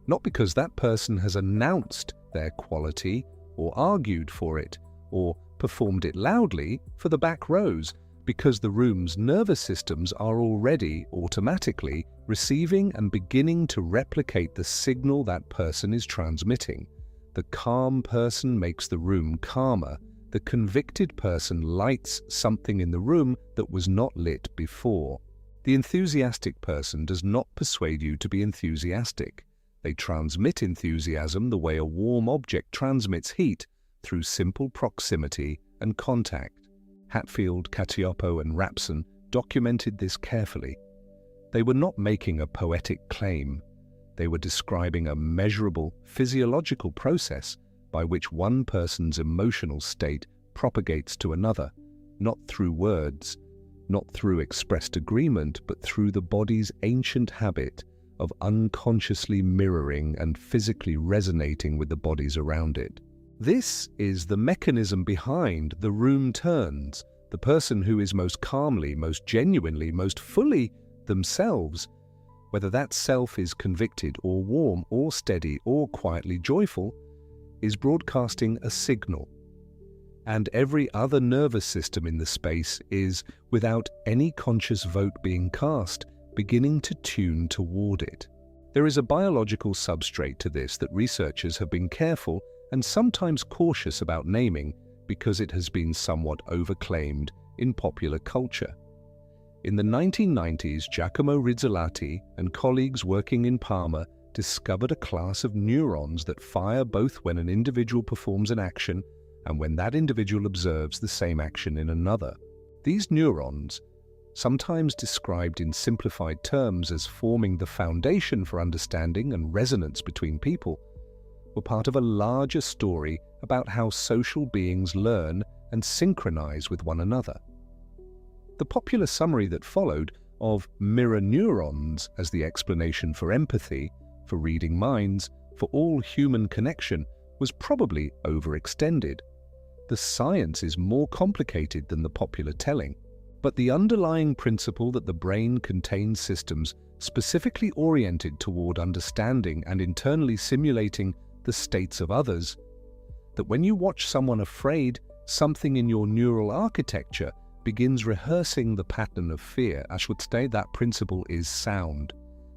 not because that person has announced their quality or argued for it or performed it loudly for the back rows, because the room's nervous systems are already automatically receiving and beginning to replicate the signal that person is transmitting. The calm person makes the room calmer, The convicted person lights something in the room that was not lit before. The enthusiastic person does not persuade you to be enthusiastic. They transmit enthusiasm the way a warm object transmits heat, through simple proximity and contact. Hatfield, Cacioppo and Rapson documented this carefully. They were not making a poetic claim. They were describing a measurable physiological process by which one person's emotional state propagates to another, not through words, not through expressed agreement, but through the body's ancient habit of unconsciously mirroring and physically resonating with the bodies around it. This is the mechanism behind the room turns. The person who is most calmly, most genuinely, most fully themselves, whether that self is convicted or warm or steady or quietly joyful, is broadcasting a signal. And every other nervous system in the space is, without any conscious vote being cast, beginning to tune toward it. There is a biological substrate to this that researchers have been careful and sometimes cautious about naming because it has been somewhat overclaimed in popular culture. In the 1990s, Giacomo Rizzolatti and colleagues working in Parma discovered a class of neurons that fire both when an individual performs an action and when that individual observes the same action in another. These neurons, sometimes described in simplified terms as forming the foundation for understanding and resonance between people, were part of a larger story about how social beings learn and synchronize with one another. The popular summary that followed of mirror neurons as the explanation for empathy, for reading minds, for all human connection was probably overextended. The science is more complicated than the popular telling, but the underlying principle that the brain contains systems specifically oriented toward understanding and internally simulating the states of others, that when you watch someone afraid, something in your neural architecture begins rehearsing the pattern of fear. I should say that principle is sound.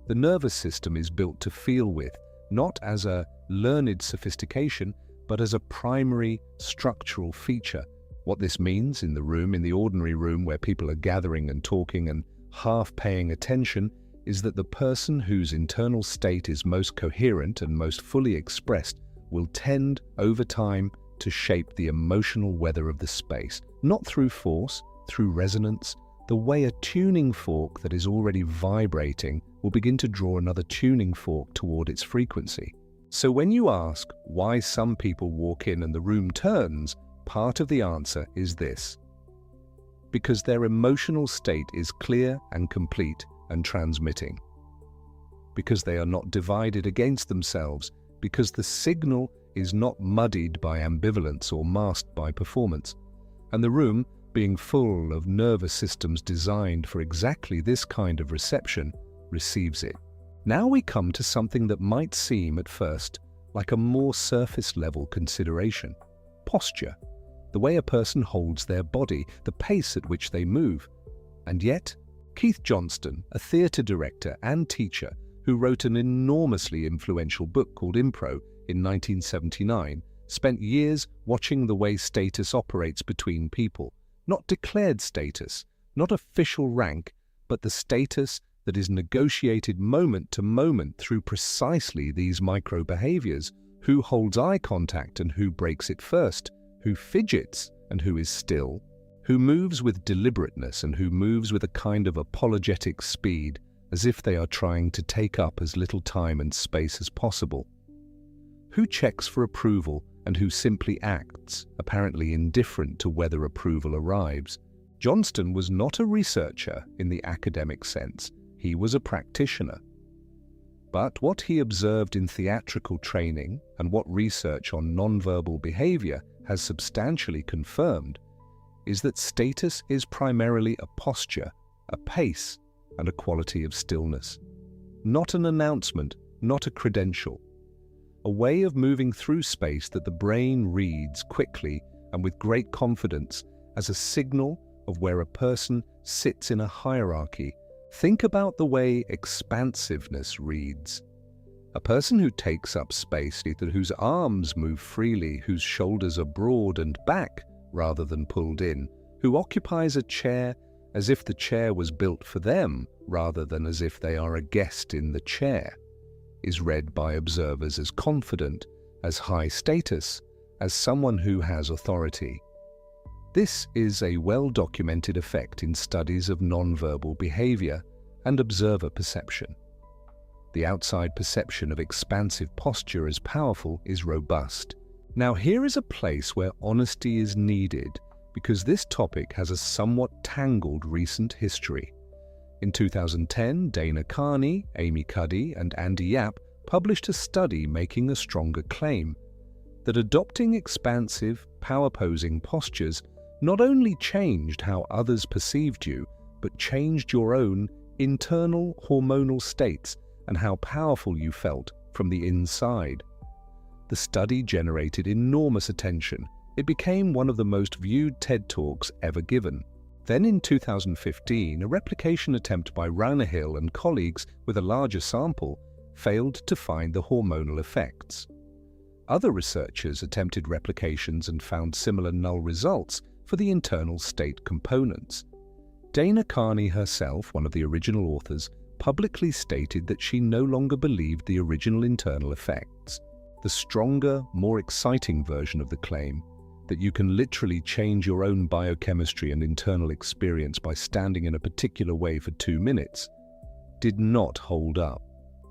The nervous system is built to feel with, not as a learned sophistication, but as a primary structural feature. What this means in the room, in the ordinary room where people are gathering and talking and half paying attention, is that the person whose internal state is most coherent and most fully expressed will tend, over time, to shape the emotional weather of the space, not through force, through resonance, the way a tuning fork that is already vibrating will begin to draw another tuning fork toward its frequency. So when you ask why some people walk in and the room turns, part of the answer is this: because their emotional state is clear and complete and transmitting. Because they are not divided against themselves, because the signal is not muddied by ambivalence or masked by performance, and the room, being full of nervous systems designed for exactly this kind of reception, receives it. Now we come to something that might seem at first like a more surface-level consideration: posture, the way a person holds their body, the pace at which they move. And yet, Keith Johnston, a theatre director and teacher who wrote an enormously influential book called Impro in 1979, spent years watching the way status operates between people. Not declared status, not official rank, but the status that is negotiated moment to moment through precisely these micro-behaviors: who holds eye contact and who breaks it first, who fidgets and who is still, who moves with deliberateness and who moves with a kind of apologetic speed, as if they are trying to take up as little time and space as possible, who checks for approval and who simply acts, apparently indifferent to whether approval arrives. Johnston was not a researcher in the academic sense. He was a practitioner. But what he observed in theatrical training and what research on nonverbal behavior has substantially confirmed is that status is primarily a posture, a pace, and a quality of stillness. Not an announcement, not a credential. A way of moving through space that the brain reads quickly and with great confidence as a signal of where a person sits in a hierarchy. Think about the way expansiveness reads. A person who takes up space, whose arms move freely, whose shoulders are broad and back rather than pulled in, who occupies a chair as if the chair was built for them rather than as if they are a guest in the chair, is read by observers as confident, as high status, as someone who has authority. This is a well-documented effect in studies of nonverbal behavior and observer perception. The outside perception of expansive posture as powerful is robust. Now here is a place where honesty is needed because this topic has a somewhat tangled recent history. In 2010, Dana Carney, Amy Cuddy, and Andy Yap published a study making a stronger claim that adopting expansive, power-posing postures not only changed how others perceived you, but changed your own internal hormonal states and how powerful you felt from the inside. The study generated enormous attention. It became one of the most viewed TED Talks ever given. Then in 2015, a replication attempt by Rosenthal and colleagues with a larger sample failed to find the hormonal effects. Other researchers attempted replications and found similar null results for the internal state components. Dana Carney herself, one of the original authors, publicly stated that she no longer believed the original internal effects. The stronger, more exciting version of the claim, that you can literally change your own biochemistry and internal experience by standing in a particular way for 2 minutes, did not hold up.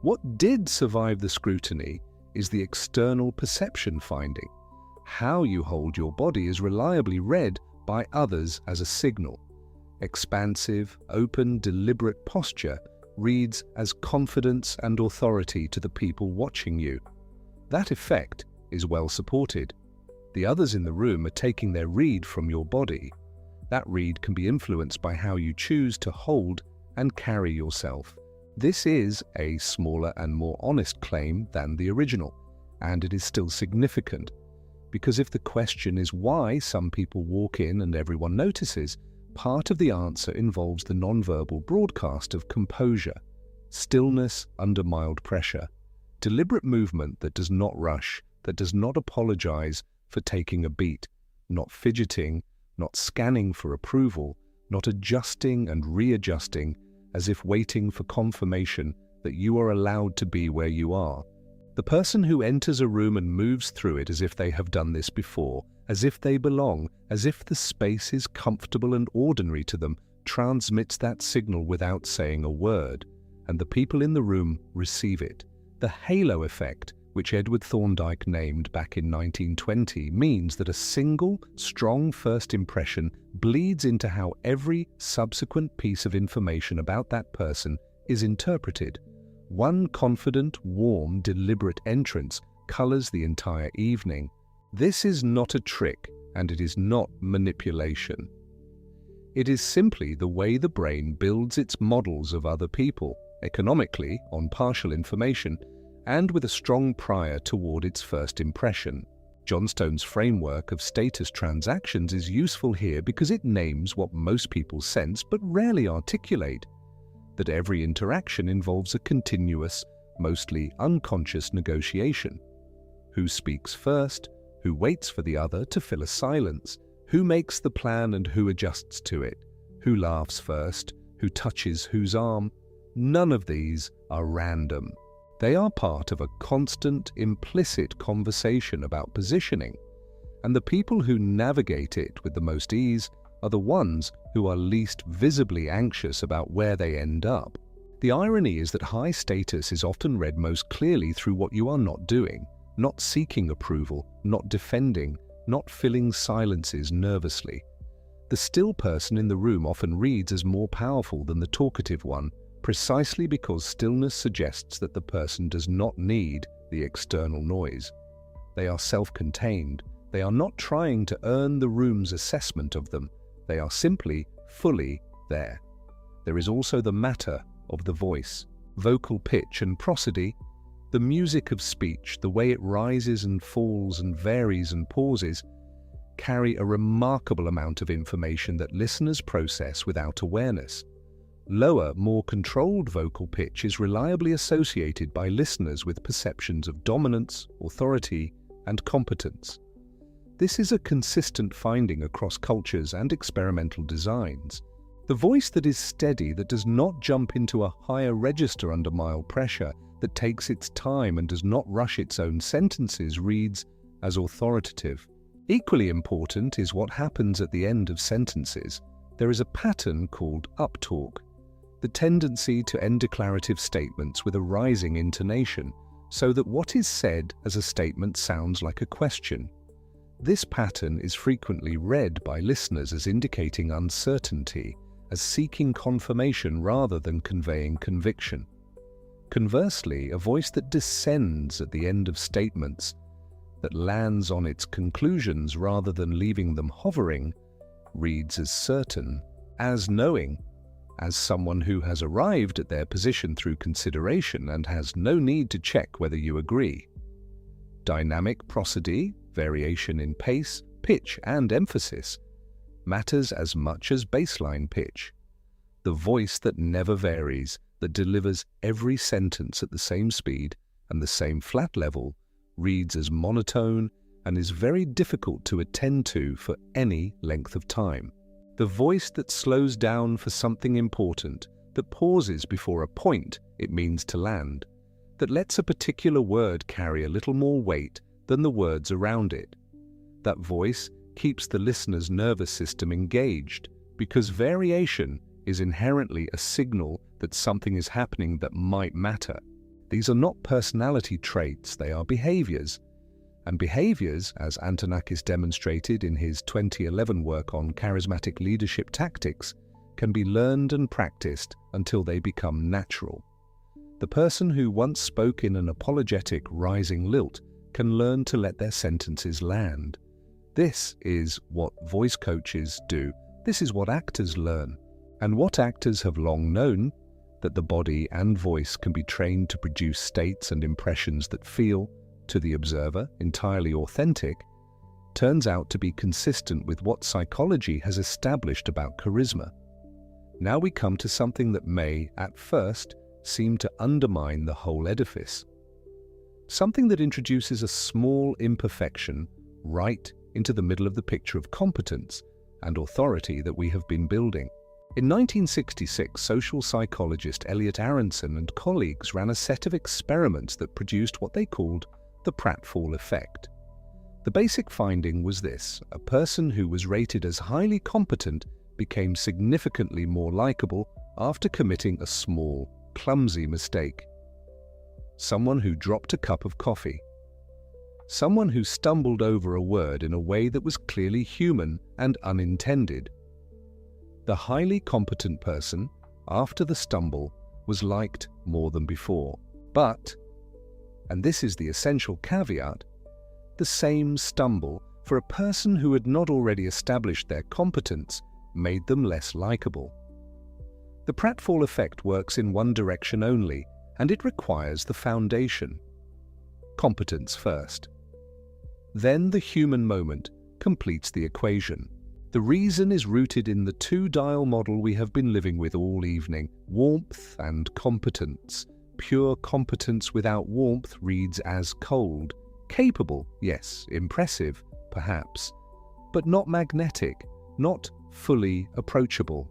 What did survive the scrutiny is the external perception finding. How you hold your body is reliably read by others as a signal. Expansive, open, deliberate posture reads as confidence and authority to the people watching you. That effect is well supported. The others in the room are taking their read from your body. That read can be influenced by how you choose to hold and carry yourself. This is a smaller and more honest claim than the original, and it is still significant, because if the question is why some people walk in and everyone notices, part of the answer involves the nonverbal broadcast of composure, stillness under mild pressure, deliberate movement that does not rush, that does not apologize for taking a beat, not fidgeting, not scanning for approval, not adjusting and readjusting as if waiting for confirmation that you are allowed to be where you are. The person who enters a room and moves through it as if they have done this before, as if they belong, as if the space is comfortable and ordinary to them, transmits that signal without saying a word, and the people in the room receive it. The halo effect, which Edward Thorndike named back in 1920, means that a single, strong first impression bleeds into how every subsequent piece of information about that person is interpreted. One confident, warm, deliberate entrance colors the entire evening. This is not a trick, and it is not manipulation. It is simply the way the brain builds its models of other people, economically, on partial information, and with a strong prior toward its first impression. Johnstone's framework of status transactions is useful here because it names what most people sense but rarely articulate, that every interaction involves a continuous, mostly unconscious negotiation. Who speaks first? Who waits for the other to fill a silence? Who makes the plan and who adjusts to it? Who laughs first? Who touches whose arm? None of these are random. They are part of a constant, implicit conversation about positioning, and the people who navigate it with the most ease are the ones who are least visibly anxious about where they end up. The irony is that high status is often read most clearly through what you are not doing, not seeking approval, not defending, not filling silences nervously. The still person in the room often reads as more powerful than the talkative one, precisely because stillness suggests that the person does not need the external noise. They are self-contained. They are not trying to earn the room's assessment of them. They are simply fully there. There is also the matter of the voice, vocal pitch and prosody, the music of speech, the way it rises and falls and varies and pauses, carry a remarkable amount of information that listeners process without awareness. Lower, more controlled vocal pitch is reliably associated by listeners with perceptions of dominance, authority, and competence. This is a consistent finding across cultures and experimental designs. The voice that is steady, that does not jump into a higher register under mild pressure, that takes its time and does not rush its own sentences, reads as authoritative. Equally important is what happens at the end of sentences. There is a pattern called uptalk, the tendency to end declarative statements with a rising intonation, so that what is said as a statement sounds like a question. This pattern is frequently read by listeners as indicating uncertainty, as seeking confirmation rather than conveying conviction. Conversely, a voice that descends at the end of statements, that lands on its conclusions rather than leaving them hovering, reads as certain, as knowing, as someone who has arrived at their position through consideration and has no need to check whether you agree. Dynamic prosody, variation in pace, pitch, and emphasis, matters as much as baseline pitch. The voice that never varies, that delivers every sentence at the same speed and the same flat level, reads as monotone and is very difficult to attend to for any length of time. The voice that slows down for something important, that pauses before a point it means to land, that lets a particular word carry a little more weight than the words around it. That voice keeps the listener's nervous system engaged, because variation is inherently a signal that something is happening that might matter. These are not personality traits, they are behaviors. And behaviors, as Antonakis demonstrated in his 2011 work on Charismatic Leadership Tactics, can be learned and practiced until they become natural. The person who once spoke in an apologetic, rising lilt can learn to let their sentences land. This is what voice coaches do. This is what actors learn. And what actors have long known, that the body and voice can be trained to produce states and impressions that feel, to the observer, entirely authentic, turns out to be consistent with what psychology has established about charisma. Now we come to something that may, at first, seem to undermine the whole edifice. Something that introduces a small imperfection right into the middle of the picture of competence and authority that we have been building. In 1966, social psychologist Elliot Aronson and colleagues ran a set of experiments that produced what they called the pratfall effect. The basic finding was this: a person who was rated as highly competent became significantly more likable after committing a small, clumsy mistake. Someone who dropped a cup of coffee. Someone who stumbled over a word in a way that was clearly human and unintended. The highly competent person, after the stumble, was liked more than before. But, and this is the essential caveat, the same stumble for a person who had not already established their competence made them less likable. The pratfall effect works in one direction only, and it requires the foundation. Competence first. Then the human moment completes the equation. The reason is rooted in the two-dial model we have been living with all evening: warmth and competence. Pure competence without warmth reads as cold. Capable, yes, impressive, perhaps, but not magnetic, not fully approachable.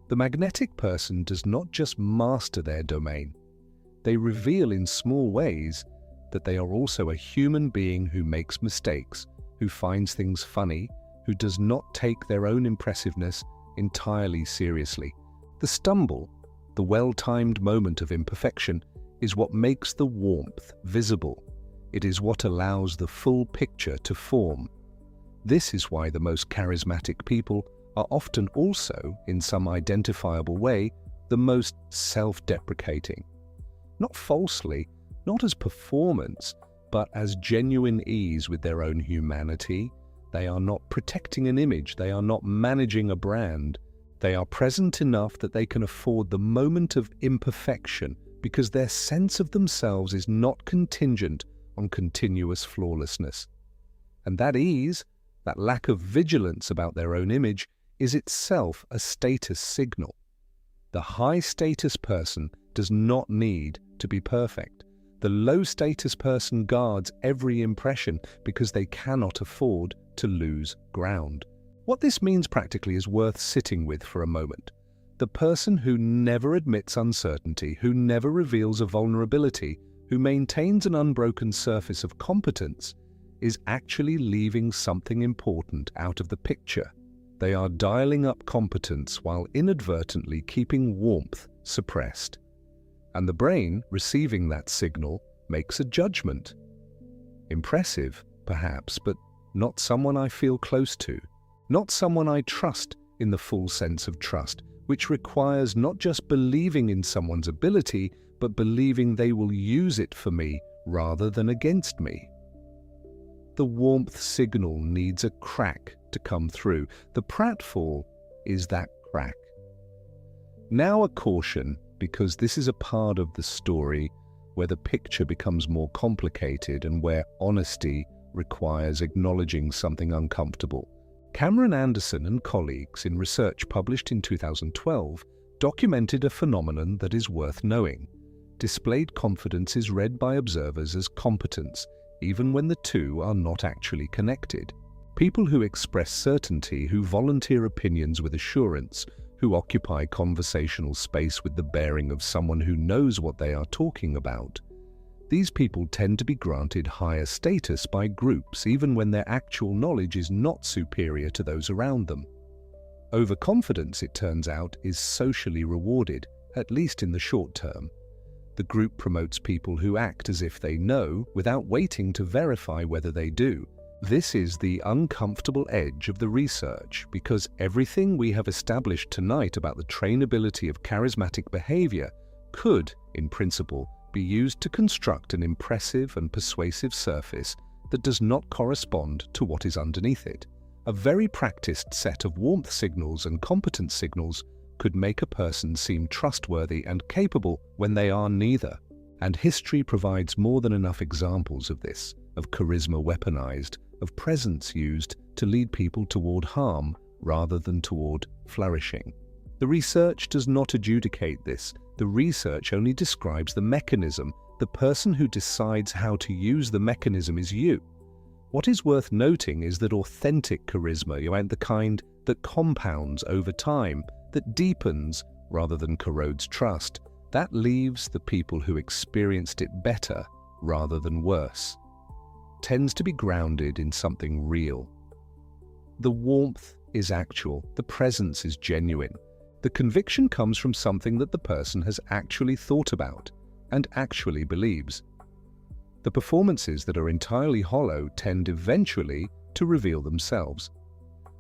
The magnetic person does not just master their domain. They reveal in small ways that they are also a human being who makes mistakes, who finds things funny, who does not take their own impressiveness entirely seriously. The stumble, the well-timed moment of imperfection, is what makes the warmth visible. It is what allows the full picture to form. This is why the most charismatic people are often also, in some identifiable way, the most self-deprecating. Not falsely, not as performance, but as genuine ease with their own humanity. They are not protecting an image, they are not managing a brand. They are present enough that they can afford the moment of imperfection because their sense of themselves is not contingent on continuous flawlessness. And that ease, that lack of vigilance about their own image, is itself a status signal. The high-status person does not need to be perfect. The low-status person guards every impression because they cannot afford to lose ground. What this means practically is worth sitting with for a moment. The person who never admits uncertainty, who never reveals a vulnerability, who maintains an unbroken surface of competence, is actually leaving something important out of the picture. They are dialing up competence while inadvertently keeping warmth suppressed. And the brain, receiving that signal, makes a judgment. Impressive, perhaps, but not someone I feel close to. Not someone I trust in the full sense of trust, which requires not just believing in someone's ability, but believing they will use it for me rather than against me. The warmth signal needs a crack to come through. The pratfall is that crack. Now a caution, because this is a part of the story where the picture becomes more complicated and where honesty requires acknowledging something uncomfortable. Cameron Anderson and colleagues in research published in 2012 documented a phenomenon that is worth knowing. Displayed confidence is read by observers as competence, even when the two are not actually connected. People who express certainty, who volunteer opinions with assurance, who occupy conversational space with the bearing of someone who knows what they are talking about. These people tend to be granted higher status by groups even when their actual knowledge is not superior to those around them. Overconfidence, it turns out, is socially rewarded, at least in the short term. The group promotes people who act as if they know without waiting to verify whether they do. This is the uncomfortable edge of the research, because everything we have established tonight about the trainability of charismatic behavior could, in principle, be used to construct an impressive and persuasive surface that does not correspond to what is underneath it. A very practiced set of warmth signals and competence signals could make a person seem trustworthy and capable when they are neither. And history provides more than enough examples of this, of charisma weaponized, of presence used to lead people toward harm rather than toward flourishing. The research does not adjudicate this. The research only describes the mechanism. The person who decides how to use the mechanism is you. What is worth noting is that authentic charisma, the kind that compounds over time, that deepens rather than corrodes trust, that leaves the people who experienced it better rather than worse, tends to be grounded in something real. The warmth is actual, the presence is genuine. The conviction comes from something that the person has actually thought about and actually believes. The performances that are entirely hollow tend eventually to reveal themselves.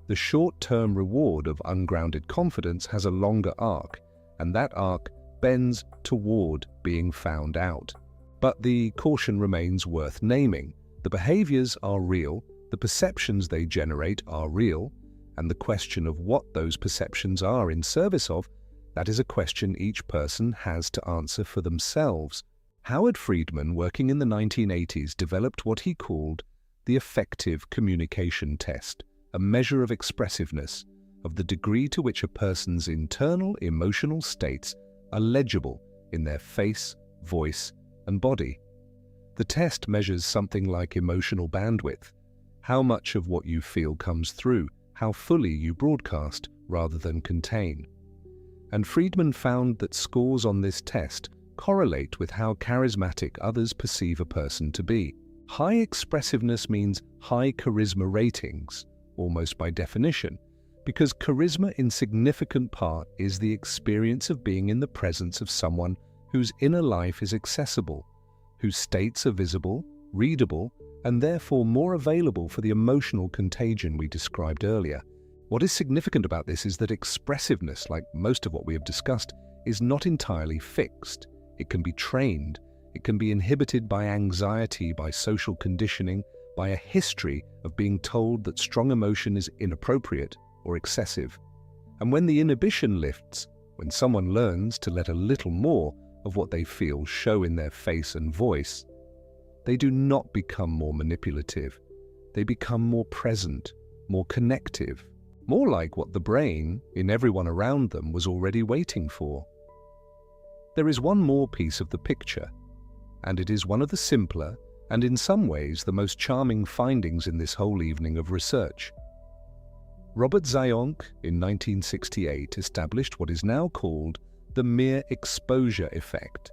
The short-term reward of ungrounded confidence has a longer arc, and that arc bends toward being found out. But the caution remains worth naming. The behaviors are real, the perceptions they generate are real, and the question of what those perceptions are in service of, that is a question each person has to answer for themselves. Howard Friedman, working in the 1980s, developed what he called the effective communication test, a measure of expressiveness, of the degree to which a person's internal emotional states are legible in their face, voice, and body. The test measures something like emotional bandwidth, how much of what you feel comes through, how fully you broadcast rather than contain. And Friedman found that scores on this test correlate with how charismatic others perceive a person to be. High expressiveness means high charisma ratings, almost by definition, because charisma in significant part is the experience of being in the presence of someone whose inner life is accessible, whose states are visible, readable, and therefore more available for the emotional contagion we described earlier. What is significant about this is that expressiveness, like most of what we have discussed, is not entirely fixed. It can be trained. It can be inhibited by anxiety, by social conditioning, by a history of being told that strong emotion is inappropriate or excessive. And when the inhibition lifts, when someone learns to let a little more of what they feel show in their face and voice, they do not become more manipulative. They become more present, more connective, more like what the brain, in everyone around them, was already waiting for. There is one more piece of the picture. and it is one of the simpler and in some ways the most charming findings in this whole evening of research. Robert Zionk in 1968 established what is now called the mere exposure effect.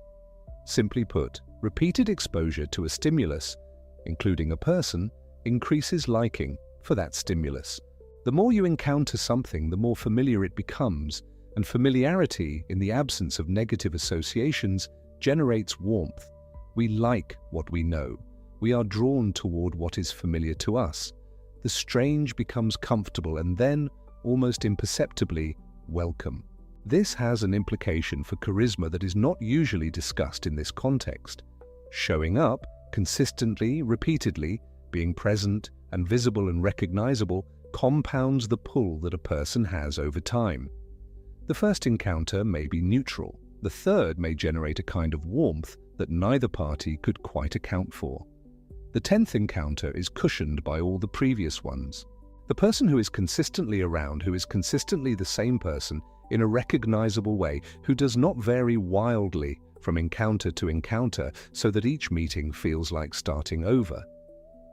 Simply put, repeated exposure to a stimulus, including a person, increases liking for that stimulus. The more you encounter something, the more familiar it becomes, and familiarity, in the absence of negative associations, generates warmth. We like what we know. We are drawn toward what is familiar to us. The strange becomes comfortable and then, almost imperceptibly, welcome. This has an implication for charisma that is not usually discussed in this context. Showing up, consistently, repeatedly, being present and visible and recognizable, compounds the pull that a person has over time. The first encounter may be neutral. The third may generate a kind of warmth that neither party could quite account for. The 10th encounter is cushioned by all the previous ones. The person who is consistently around, who is consistently the same person in a recognizable way, who does not vary wildly from encounter to encounter so that each meeting feels like starting over.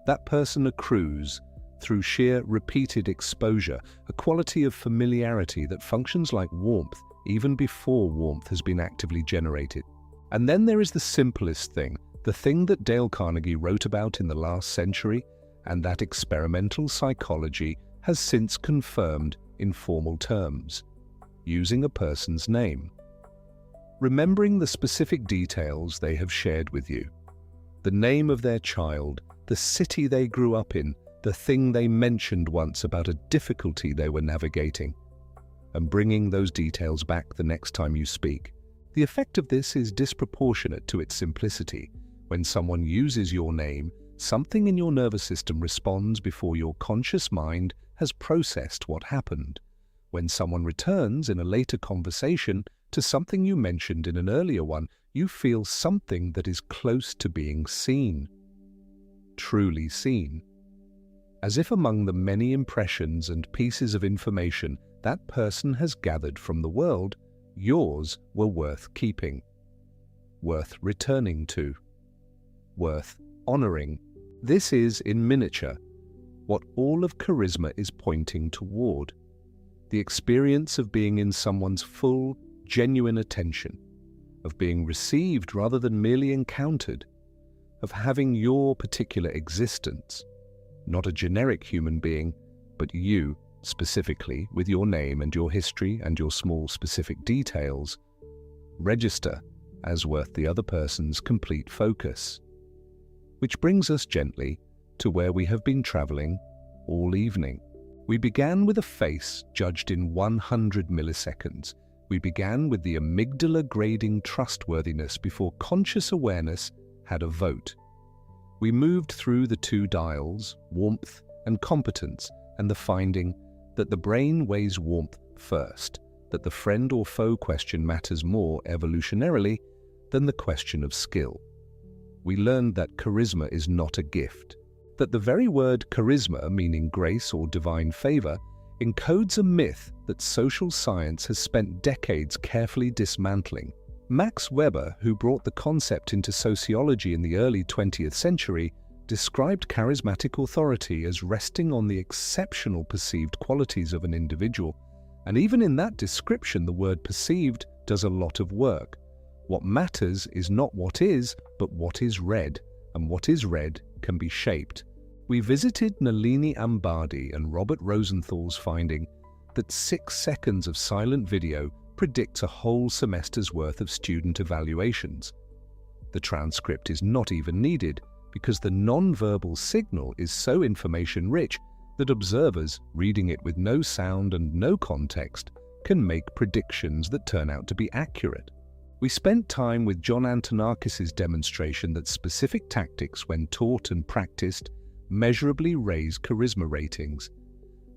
That person accrues, through sheer repeated exposure, a quality of familiarity that functions like warmth even before warmth has been actively generated. And then there is the simplest thing, the thing that Dale Carnegie wrote about in the last century, and that experimental psychology has since confirmed in formal terms: using a person's name. Remembering the specific details they have shared with you. The name of their child, the city they grew up in, the thing they mentioned once about a difficulty they were navigating, and bringing those details back the next time you speak. The effect of this is disproportionate to its simplicity. When someone uses your name, something in your nervous system responds before your conscious mind has processed what happened. When someone returns in a later conversation to something you mentioned in an earlier one, you feel something that is close to being seen. Truly seen. As if among the many impressions and pieces of information that person has gathered from the world, yours were worth keeping, worth returning to, worth honoring. This is, in miniature, what all of charisma is pointing toward. The experience of being in someone's full, genuine attention, of being received rather than merely encountered, of having your particular existence, not a generic human being, but you, specifically, with your name and your history and your small specific details, register as worth the other person's complete focus. Which brings us gently to where we have been traveling all evening. We began with a face judged in 100 milliseconds. We began with the amygdala grading trustworthiness before conscious awareness had a vote. We moved through the two dials, warmth and competence, and the finding that the brain weighs warmth first, that the friend or foe question matters more evolutionarily than the question of skill. We learned that charisma is not a gift, that the very word charisma, meaning grace or divine favor, encodes a myth that social science has spent decades carefully dismantling. Max Weber, who brought the concept into sociology in the early 20th century, described charismatic authority as resting on the exceptional perceived qualities of an individual, and even in that description the word perceived does a lot of work. What matters is not what is, but what is read, and what is read can be shaped. We visited Nalini Ambady and Robert Rosenthal's finding that 6 seconds of silent video predicts a whole semester's worth of student evaluations. The transcript is not even needed because the nonverbal signal is so information-rich that observers, reading it with no sound and no context, can make predictions that turn out to be accurate. We spent time with John Antonakis' demonstration that specific tactics, when taught and practiced, measurably raise charisma ratings,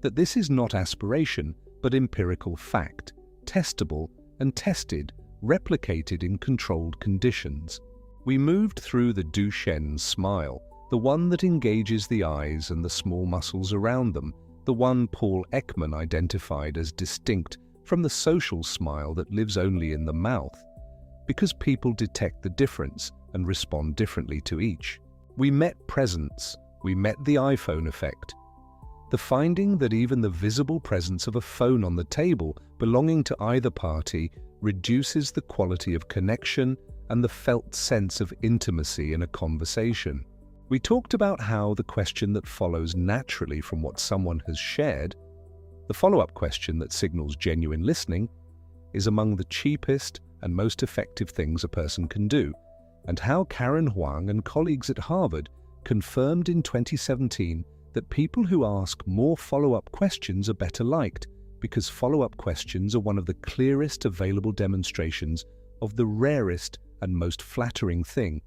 that this is not aspiration, but empirical fact, testable and tested, replicated in controlled conditions. We moved through the Duchenne smile, the one that engages the eyes and the small muscles around them, the one Paul Ekman identified as distinct from the social smile that lives only in the mouth. because people detect the difference and respond differently to each. We met presence, we met the iPhone effect. The finding that even the visible presence of a phone on the table belonging to either party reduces the quality of connection and the felt sense of intimacy in a conversation. We talked about how the question that follows naturally from what someone has shared, the follow-up question that signals genuine listening, is among the cheapest and most effective things a person can do, and how Karen Huang and colleagues at Harvard confirmed in 2017 that people who ask more follow-up questions are better liked, because follow-up questions are one of the clearest available demonstrations of the rarest and most flattering thing,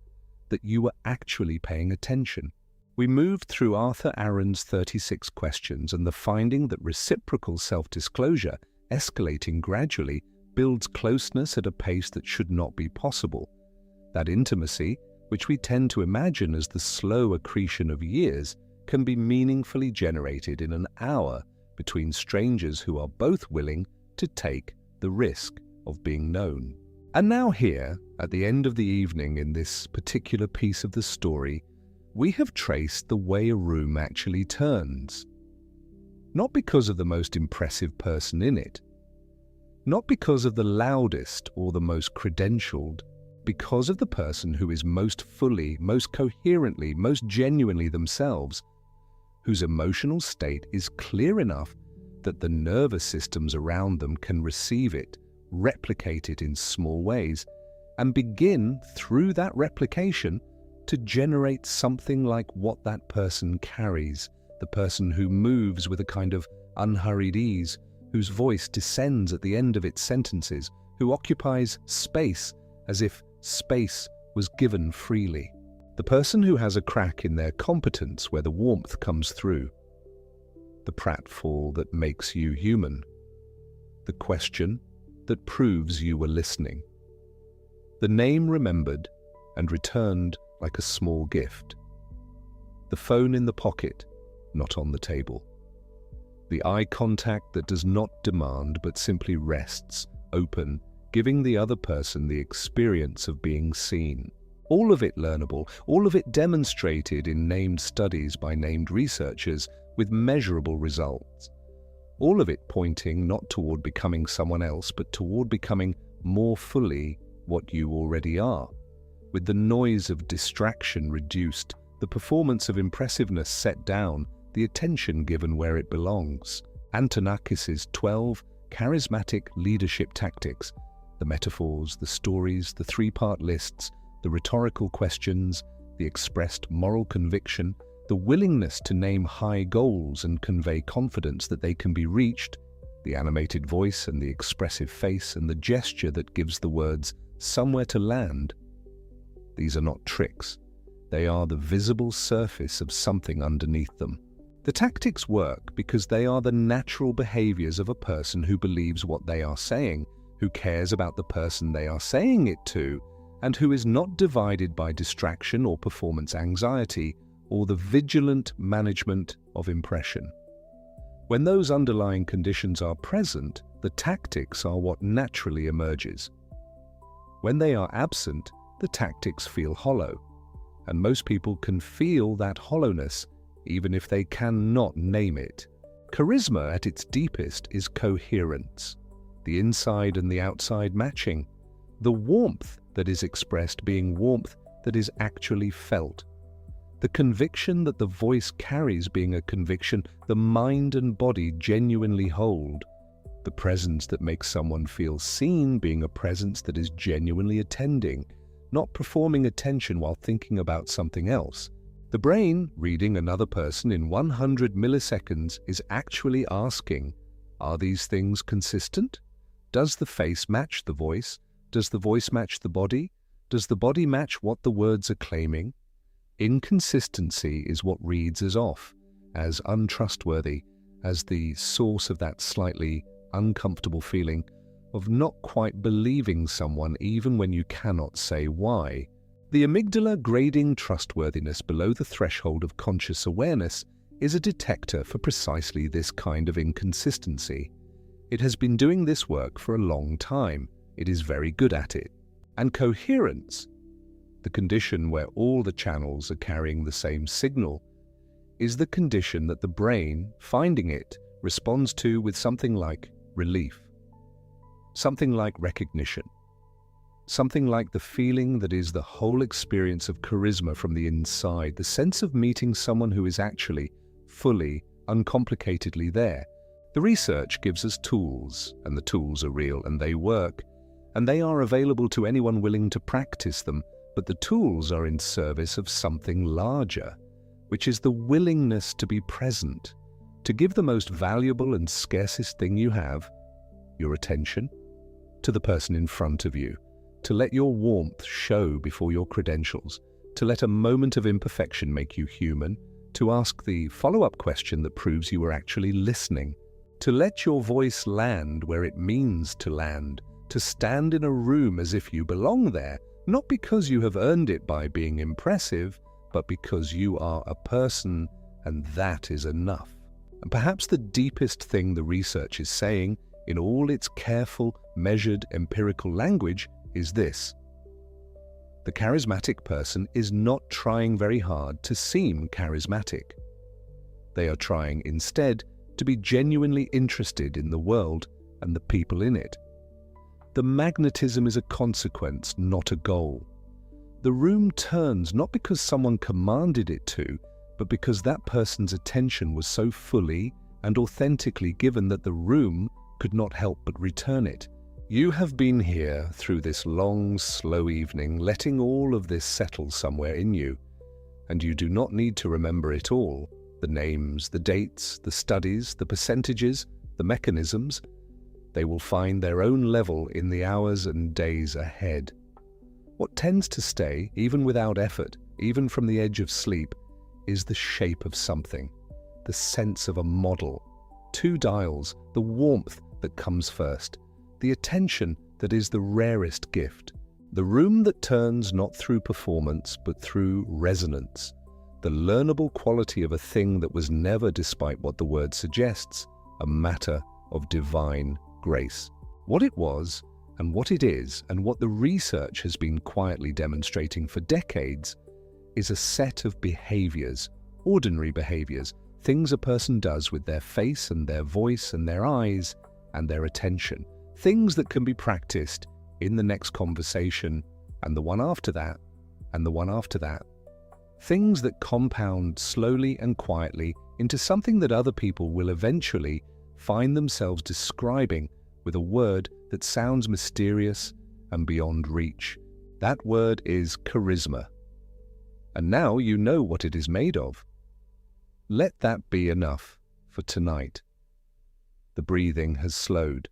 that you were actually paying attention. We moved through Arthur Aaron's 36 questions and the finding that reciprocal self-disclosure, escalating gradually, builds closeness at a pace that should not be possible. That intimacy, which we tend to imagine as the slow accretion of years, can be meaningfully generated in an hour between strangers who are both willing to take the risk of being known. And now here, at the end of the evening in this particular piece of the story, we have traced the way a room actually turns. Not because of the most impressive person in it, not because of the loudest or the most credentialed, because of the person who is most fully, most coherently, most genuinely themselves, whose emotional state is clear enough that the nervous systems around them can receive it, replicate it in small ways, and begin, through that replication, to generate something like what that person carries, the person who moves with a kind of unhurried ease, whose voice descends at the end of its sentences, who occupies space as if space was given freely. The person who has a crack in their competence where the warmth comes through. The pratfall that makes you human. The question that proves you were listening. The name remembered and returned like a small gift. The phone in the pocket, not on the table. The eye contact that does not demand but simply rests, open, giving the other person the experience of being seen. All of it learnable, all of it demonstrated in named studies by named researchers with measurable results. All of it pointing not toward becoming someone else, but toward becoming more fully what you already are. With the noise of distraction reduced, the performance of impressiveness set down, the attention given where it belongs. Antonakis' 12 Charismatic Leadership Tactics, the metaphors, the stories, the three-part lists, the rhetorical questions, the expressed moral conviction, the willingness to name high goals and convey confidence that they can be reached, the animated voice and the expressive face and the gesture that gives the words somewhere to land. These are not tricks. They are the visible surface of something underneath them. The tactics work because they are the natural behaviors of a person who believes what they are saying, who cares about the person they are saying it to, and who is not divided by distraction or performance anxiety or the vigilant management of impression. When those underlying conditions are present, the tactics are what naturally emerges. When they are absent, the tactics feel hollow, and most people can feel that hollowness even if they cannot name it. Charisma at its deepest is coherence, the inside and the outside matching, the warmth that is expressed being warmth that is actually felt, the conviction that the voice carries being a conviction the mind and body genuinely hold, the presence that makes someone feel seen being a presence that is genuinely attending, not performing attention while thinking about something else. The brain, reading another person in 100 milliseconds, is actually asking, are these things consistent? Does the face match the voice? Does the voice match the body? Does the body match what the words are claiming? Inconsistency is what reads as off, as untrustworthy, as the source of that slightly uncomfortable feeling of not quite believing someone even when you cannot say why. The amygdala grading trustworthiness below the threshold of conscious awareness is a detector for precisely this kind of inconsistency. It has been doing this work for a long time. It is very good at it. And coherence, the condition where all the channels are carrying the same signal, is the condition that the brain, finding it, responds to with something like relief, something like recognition, something like the feeling that is the whole experience of charisma from the inside, the sense of meeting someone who is actually, fully, uncomplicatedly there. The research gives us tools, and the tools are real and they work, and they are available to anyone willing to practice them, but the tools are in service of something larger, which is the willingness to be present, to give the most valuable and scarcest thing you have, your attention, to the person in front of you, to let your warmth show before your credentials, to let a moment of imperfection make you human, to ask the follow-up question that proves you were actually listening, to let your voice land where it means to land, to stand in a room as if you belong there, not because you have earned it by being impressive, but because you are a person, and that is enough. And perhaps the deepest thing the research is saying, in all its careful, measured, empirical language, is this: the charismatic person is not trying very hard to seem charismatic. They are trying instead to be genuinely interested in the world and the people in it. The magnetism is a consequence, not a goal. The room turns not because someone commanded it to, but because that person's attention was so fully and authentically given that the room could not help but return it. You have been here through this long, slow evening, letting all of this settle somewhere in you, and you do not need to remember it all, the names, the dates, the studies, the percentages, the mechanisms. They will find their own level in the hours and days ahead. What tends to stay, even without effort, even from the edge of sleep, is the shape of something, the sense of a model, two dials, the warmth that comes first, the attention that is the rarest gift, the room that turns not through performance but through resonance, the learnable quality of a thing that was never, despite what the word suggests, a matter of divine grace. What it was, and what it is, and what the research has been quietly demonstrating for decades, is a set of behaviors, ordinary behaviors, things a person does with their face and their voice and their eyes and their attention, things that can be practiced in the next conversation and the one after that and the one after that, things that compound slowly and quietly into something that other people will eventually find themselves describing with a word that sounds mysterious and beyond reach. That word is charisma. And now you know what it is made of. Let that be enough for tonight. The breathing has slowed.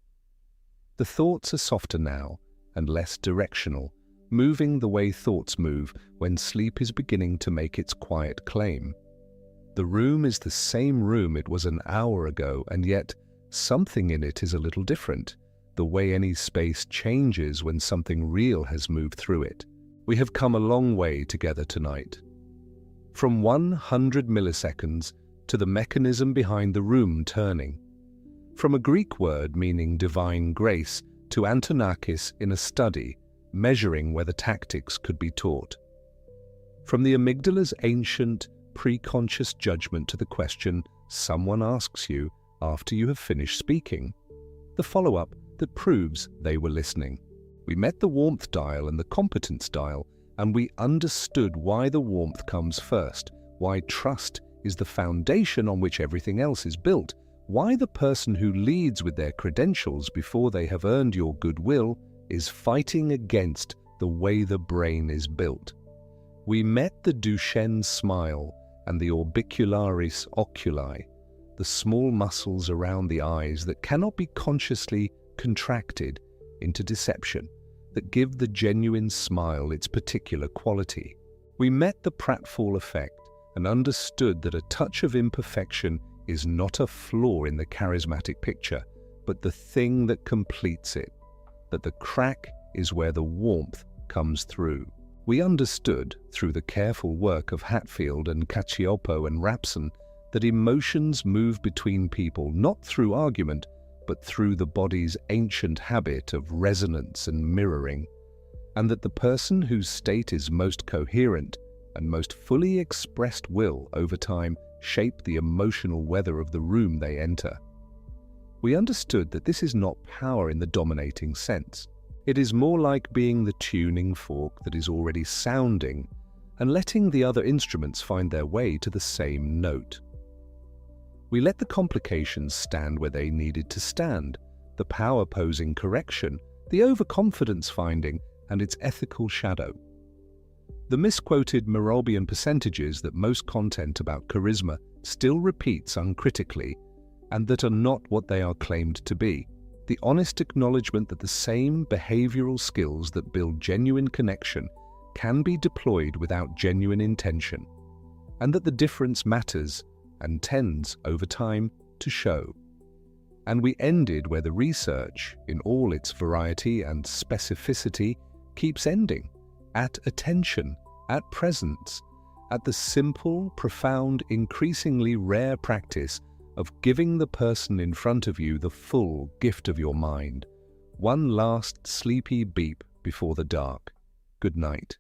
The thoughts are softer now and less directional, moving the way thoughts move when sleep is beginning to make its quiet claim. The room is the same room it was an hour ago, and yet something in it is a little different, the way any space changes when something real has moved through it. We have come a long way together tonight. From 100 milliseconds to the mechanism behind the room turning. From a Greek word meaning divine grace to Antonakis in a study, measuring whether tactics could be taught. From the amygdala's ancient, pre-conscious judgment to the question someone asks you after you have finished speaking, the follow-up that proves they were listening. We met the warmth dial and the competence dial, and we understood why the warmth comes first, why trust is the foundation on which everything else is built, why the person who leads with their credentials before they have earned your goodwill is fighting against the way the brain is built. We met the Duchenne smile and the orbicularis oculi, the small muscles around the eyes that cannot be consciously contracted into deception, that give the genuine smile its particular quality. We met the pratfall effect and understood that a touch of imperfection is not a flaw in the charismatic picture, but the thing that completes it, that the crack is where the warmth comes through. We understood, through the careful work of Hatfield and Cacioppo and Rapson, that emotions move between people not through argument, but through the body's ancient habit of resonance and mirroring. and that the person whose state is most coherent and most fully expressed will, over time, shape the emotional weather of the room they enter. We understood that this is not power in the dominating sense. It is more like being the tuning fork that is already sounding and letting the other instruments find their way to the same note. We let the complications stand where they needed to stand, the power posing correction, the overconfidence finding, and its ethical shadow. The misquoted Mehrabian percentages that most content about charisma still repeats uncritically, and that are not what they are claimed to be. The honest acknowledgement that the same behavioral skills that build genuine connection can be deployed without genuine intention, and that the difference matters and tends, over time, to show. And we ended where the research, in all its variety and specificity, keeps ending, at attention, at presence, at the simple, profound, increasingly rare practice of giving the person in front of you the full gift of your mind. One last sleepy beep before the dark. Good night.